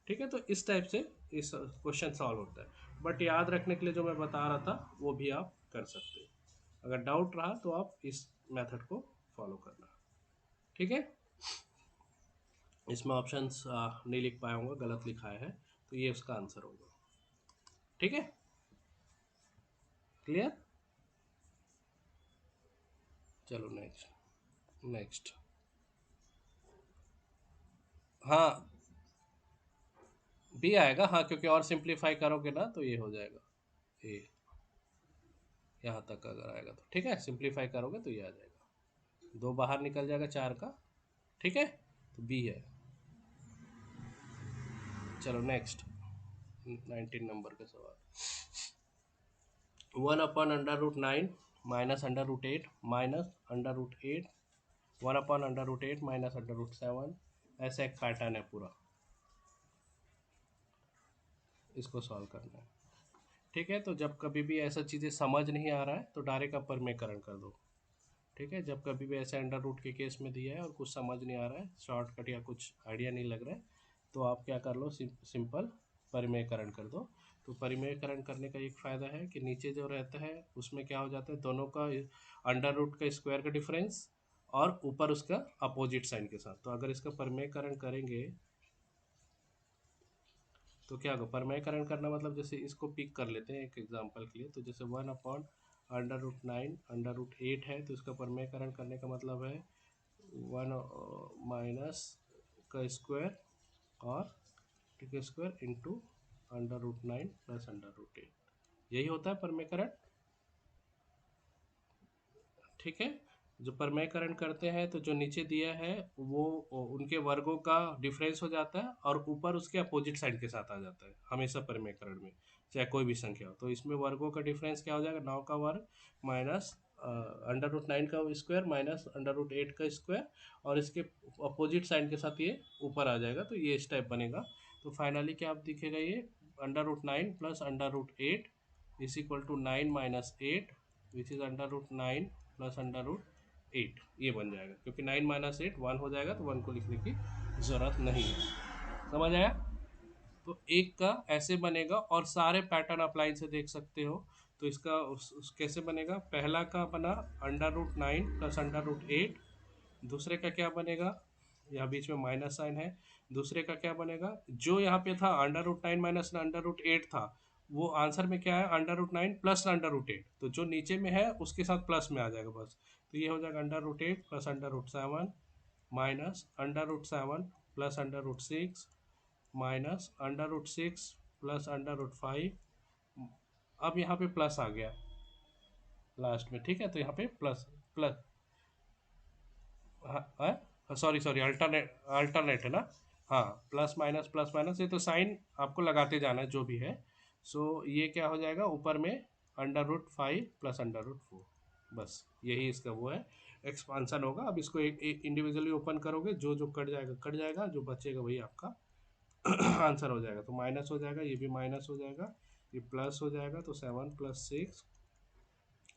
ठीक है। तो इस टाइप से इस क्वेश्चन सॉल्व होता है, बट याद रखने के लिए जो मैं बता रहा था वो भी आप कर सकते हो। अगर डाउट रहा तो आप इस मेथड को फॉलो करना। ठीक है, इसमें ऑप्शंस नहीं लिख पाया हूँ, गलत लिखा है, तो ये उसका आंसर होगा। ठीक है, क्लियर। चलो नेक्स्ट। नेक्स्ट, हाँ बी आएगा, हाँ क्योंकि और सिंप्लीफाई करोगे ना तो ये हो जाएगा, ये यहाँ तक अगर आएगा तो ठीक है, सिंप्लीफाई करोगे तो ये आ जाएगा, दो बाहर निकल जाएगा चार का। ठीक है, तो बी है। चलो नेक्स्ट, 19 नंबर का सवाल। 1/√9 माइनस √8 माइनस √8, 1/√8 माइनस √7, ऐसा एक पैटर्न है पूरा, इसको सॉल्व करना है। ठीक है, तो जब कभी भी ऐसा चीज़ें समझ नहीं आ रहा है तो डायरेक्ट अपर में करण कर दो। ठीक है, जब कभी भी ऐसे अंडर रूट के केस में दिया है और कुछ समझ नहीं आ रहा है, शॉर्टकट या कुछ आइडिया नहीं लग रहा है, तो आप क्या कर लो, सिंपल परिमेयकरण कर दो। तो परिमेयकरण करने का एक फ़ायदा है कि नीचे जो रहता है उसमें क्या हो जाता है, दोनों का अंडर रूट का स्क्वायर का डिफरेंस और ऊपर उसका अपोजिट साइन के साथ। तो अगर इसका परिमेयकरण करेंगे तो क्या होगा, परिमेयकरण करना मतलब जैसे इसको पिक कर लेते हैं एक एग्जांपल के लिए, तो जैसे 1/√9 √8 है, तो इसका परिमेयकरण करने का मतलब है 1 माइनस का स्क्वायर और टी का स्क्वायर इंटू √9 प्लस √8, यही होता है परिमेयकरण। ठीक है, जो परिमेयकरण करते हैं तो जो नीचे दिया है वो उनके वर्गों का डिफरेंस हो जाता है और ऊपर उसके अपोजिट साइड के साथ आ जाता है हमेशा परिमेयकरण में, चाहे कोई भी संख्या हो। तो इसमें वर्गों का डिफरेंस क्या हो जाएगा, 9 का वर्ग माइनस √9 का स्क्वायर माइनस √8 का स्क्वायर, और इसके अपोजिट साइड के साथ ये ऊपर आ जाएगा, तो ये इस टाइप बनेगा। तो फाइनली क्या आप दिखेगा, ये √9 plus √8 is equal to 9 minus 8 which is √9 plus √8, ये बन जाएगा, क्योंकि 9 माइनस 8 1 हो जाएगा, तो 1 को लिखने की ज़रूरत नहीं है। समझ आया। तो एक का ऐसे बनेगा और सारे पैटर्न आप लाइन से देख सकते हो। तो इसका कैसे बनेगा, पहला का बना √9 प्लस √8, दूसरे का क्या बनेगा, यहाँ बीच में माइनस साइन है, दूसरे का क्या बनेगा, जो यहाँ पे था √9 माइनस √8 था, वो आंसर में क्या है √9 प्लस √8, तो जो नीचे में है उसके साथ प्लस में आ जाएगा बस। तो ये हो जाएगा √8 plus √7 minus √7 plus √6 minus √6 plus √5, अब यहाँ पे प्लस आ गया लास्ट में। ठीक है, तो यहाँ पे प्लस प्लस, हाँ सॉरी सॉरी, अल्टरनेट अल्टरनेट है ना। हाँ, प्लस माइनस ये तो साइन आपको लगाते जाना है जो भी है। सो ये क्या हो जाएगा, ऊपर में √5 प्लस √4, बस यही इसका वो है, एक्सपांसन होगा। अब इसको एक इंडिविजुअली ओपन करोगे, जो जो कट जाएगा, जो बचेगा वही आपका आंसर हो जाएगा। तो माइनस हो जाएगा, ये भी माइनस हो जाएगा, ये प्लस हो जाएगा, तो 7 + 6,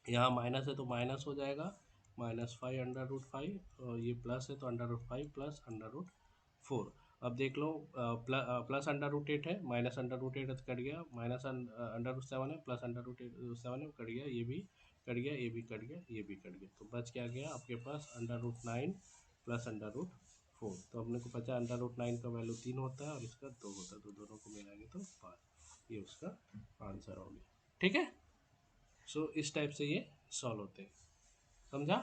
यहाँ माइनस है तो माइनस हो जाएगा, -5 √5, और ये प्लस है तो √5 प्लस √4। अब देख लो, प्लस √8 है, माइनस √8 कट गया, माइनस √7 है, प्लस √7 है, कट गया, ये भी कट गया, ये भी कट गया, ये भी कट गया, तो बच क्या गया आपके पास √9 प्लस √4। तो अपने को पता √9 का वैल्यू 3 होता है और इसका 2 होता है, तो दोनों को मिलाएंगे तो 5, ये उसका आंसर हो गया। ठीक है, सो इस टाइप से ये सॉल्व होते हैं, समझा।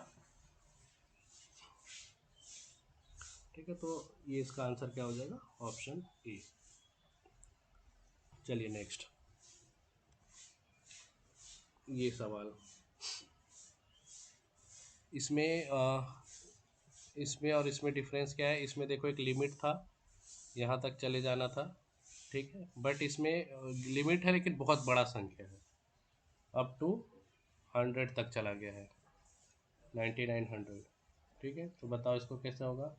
ठीक है, तो ये इसका आंसर क्या हो जाएगा, ऑप्शन ए। चलिए नेक्स्ट, ये सवाल, इसमें इसमें और इसमें डिफरेंस क्या है, इसमें देखो एक लिमिट था, यहाँ तक चले जाना था। ठीक है, बट इसमें लिमिट है लेकिन बहुत बड़ा संख्या है, अप टू 100 तक चला गया है, 9900। ठीक है, तो बताओ इसको कैसे होगा,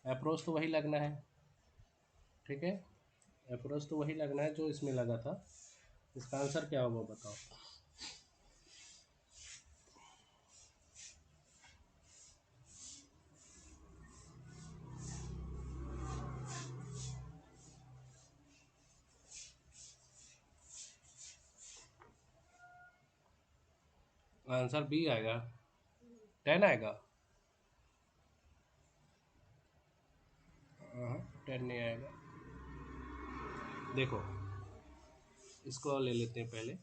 अप्रोच तो वही लगना है। ठीक है, अप्रोच तो वही लगना है जो इसमें लगा था, इसका आंसर क्या होगा बताओ। आंसर बी आएगा, 10 आएगा। 10 नहीं आएगा। देखो इसको ले लेते हैं पहले,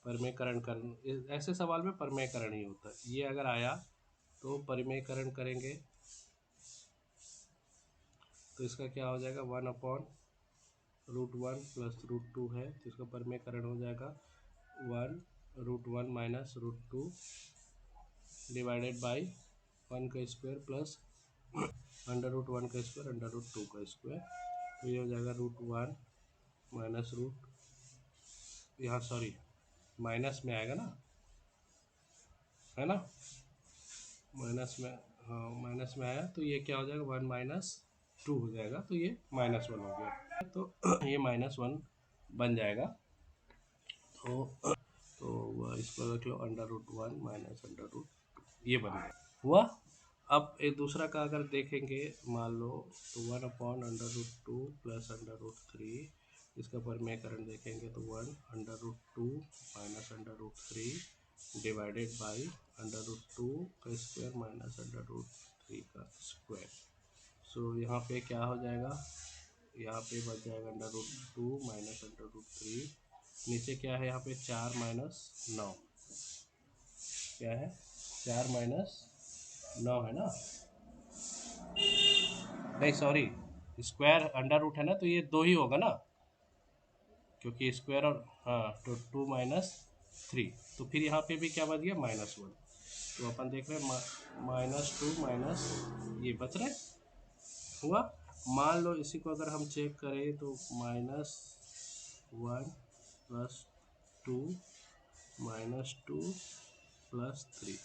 परिमेयकरण कर, ऐसे सवाल में परिमेयकरण ही होता है। ये अगर आया तो परिमेयकरण करेंगे तो इसका क्या हो जाएगा, 1/√1 प्लस √2 है, तो इसका परिमेयकरण हो जाएगा 1√1 माइनस √2 डिवाइडेड बाई 1 का स्क्वायर प्लस √1 का स्क्वायर √2 का स्क्वायर। तो ये हो जाएगा √1 माइनस यहाँ सॉरी माइनस में आएगा ना, है ना, माइनस में, हाँ माइनस में आया तो ये क्या हो जाएगा 1-2 हो जाएगा, तो ये -1 हो गया, तो ये -1 बन जाएगा। तो इसको रख लो √1 माइनस √2, ये बन गया हुआ। अब एक दूसरा का अगर देखेंगे मान लो तो 1/√2 प्लस √3, इसका परिमेयकरण देखेंगे तो 1/√2 माइनस √3 डिवाइडेड बाई √2 का स्क्वायर माइनस √3 का स्क्वायर। सो यहाँ पे क्या हो जाएगा, यहाँ पे बच जाएगा √2 माइनस √3, नीचे क्या है यहाँ पे 4 माइनस 9, क्या है 4 माइनस 9 है ना, नहीं सॉरी स्क्वायर √ है ना, तो ये 2 ही होगा ना, क्योंकि स्क्वायर और हाँ तो 2 माइनस 3, तो फिर यहाँ पे भी क्या बच गया -1, तो अपन देख रहे हैं -2 माइनस ये बच रहा है हुआ। मान लो इसी को अगर हम चेक करें तो -1 प्लस 2 -2 प्लस 3,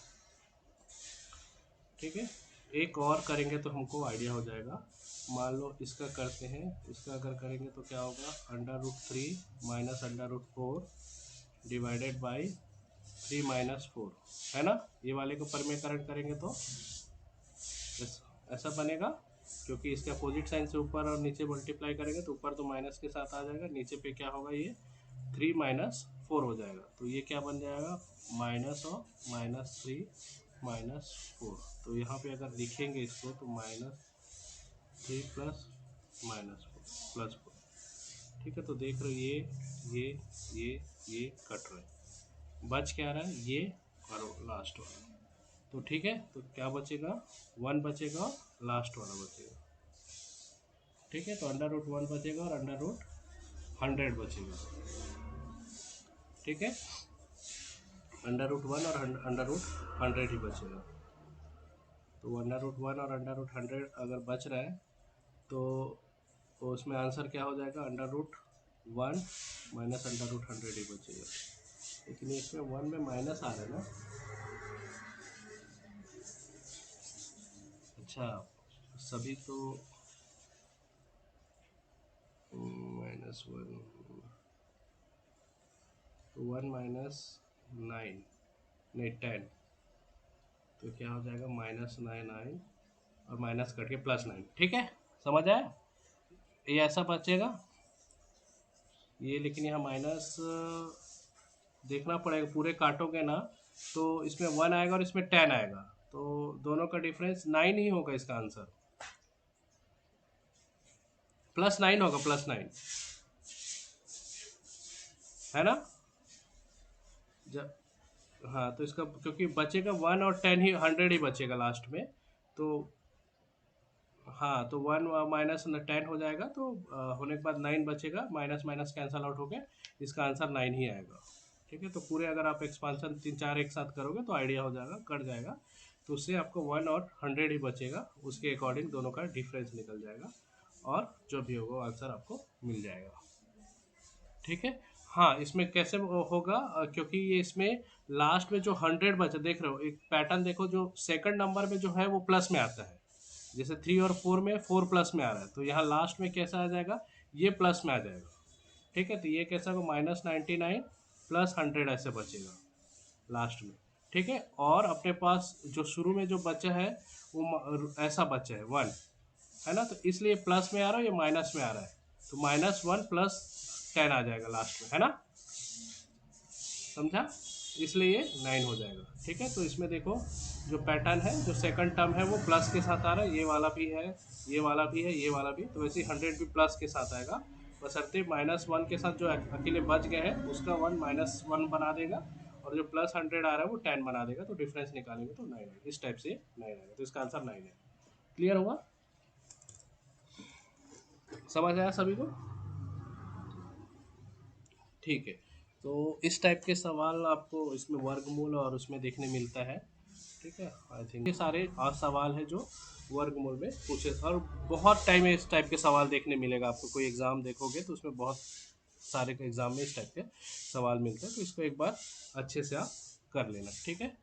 ठीक है। एक और करेंगे तो हमको आइडिया हो जाएगा। मान लो इसका करते हैं, इसका अगर करेंगे तो क्या होगा √3 माइनस √4 डिवाइडेड बाई 3 माइनस 4, है ना। ये वाले को परिमेयकरण करेंगे तो ऐसा बनेगा, क्योंकि इसके अपोजिट साइन से ऊपर और नीचे मल्टीप्लाई करेंगे तो ऊपर तो माइनस के साथ आ जाएगा, नीचे पे क्या होगा ये 3 माइनस 4 हो जाएगा, तो ये क्या बन जाएगा माइनस और -3 -4। तो यहाँ पे अगर लिखेंगे इसको तो -3 प्लस -4 प्लस 4, ठीक है। तो देख रहे हो ये कट रहे, बच क्या रहा है ये और लास्ट वाला, तो ठीक है। तो क्या बचेगा 1 बचेगा, लास्ट वाला बचेगा, ठीक है। तो √1 बचेगा और √100 बचेगा, ठीक है। √1 और √100 ही बचेगा, तो √1 और √100 अगर बच रहा है तो उसमें आंसर क्या हो जाएगा √1 माइनस √100 ही बचेगा, लेकिन इसमें 1 में माइनस आ रहा है ना, अच्छा सभी तो -1, तो 1 माइनस 9 नहीं 10, तो क्या हो जाएगा -9 और माइनस करके +9, ठीक है। समझ आया, ये ऐसा बचेगा ये, लेकिन यहाँ माइनस देखना पड़ेगा, पूरे काटोगे ना तो इसमें 1 आएगा और इसमें 10 आएगा, तो दोनों का डिफरेंस 9 ही होगा, इसका आंसर +9 होगा, +9 है ना। जब हाँ तो इसका क्योंकि बचेगा 1 और 10 ही 100 ही बचेगा लास्ट में, तो हाँ तो 1 माइनस 10 हो जाएगा, तो होने के बाद 9 बचेगा, माइनस माइनस कैंसल आउट हो गया, इसका आंसर 9 ही आएगा, ठीक है। तो पूरे अगर आप एक्सपांसन 3-4 एक साथ करोगे तो आइडिया हो जाएगा, कट जाएगा, तो उससे आपको 1 और 100 ही बचेगा, उसके अकॉर्डिंग दोनों का डिफरेंस निकल जाएगा और जो भी होगा आंसर आपको मिल जाएगा, ठीक है। हाँ इसमें कैसे होगा, क्योंकि ये इसमें लास्ट में जो 100 बचा, देख रहे हो एक पैटर्न देखो, जो सेकंड नंबर में जो है वो प्लस में आता है, जैसे 3 और 4 में 4 प्लस में आ रहा है, तो यहाँ लास्ट में कैसा आ जाएगा ये प्लस में आ जाएगा, ठीक है। तो ये कैसा होगा -99 प्लस 100 ऐसे बचेगा लास्ट में, ठीक है। और अपने पास जो शुरू में जो बचा है वो ऐसा बचा है 1, है ना, तो इसलिए प्लस में आ रहा है, ये माइनस में आ रहा है, तो -1 + 10 आ जाएगा लास्ट में, है ना, समझा। इसलिए ये 9 हो जाएगा। ठीक है, तो इसमें देखो जो पैटर्न है, जो सेकंड टर्म है वो प्लस के साथ आ रहा है, ये वाला भी है, ये वाला भी है, ये वाला भी, तो वैसे 100 भी प्लस के साथ आएगा। बशर्ते -1 के साथ जो अकेले बच गए हैं उसका 1 -1 बना देगा, और जो +100 आ रहा है वो 10 बना देगा, तो डिफरेंस निकालेंगे तो 9 आएगा। इस टाइप से 9 आएगा, तो इसका आंसर 9 है। क्लियर हुआ? समझ आया सभी को? ठीक है, तो इस टाइप के सवाल आपको इसमें वर्गमूल और उसमें देखने मिलता है। ठीक है, आई थिंक ये सारे सवाल है जो वर्गमूल में पूछे, और बहुत टाइम में इस टाइप के सवाल देखने मिलेगा आपको। कोई एग्ज़ाम देखोगे तो उसमें बहुत सारे एग्ज़ाम में इस टाइप के सवाल मिलते हैं, तो इसको एक बार अच्छे से आप कर लेना। ठीक है।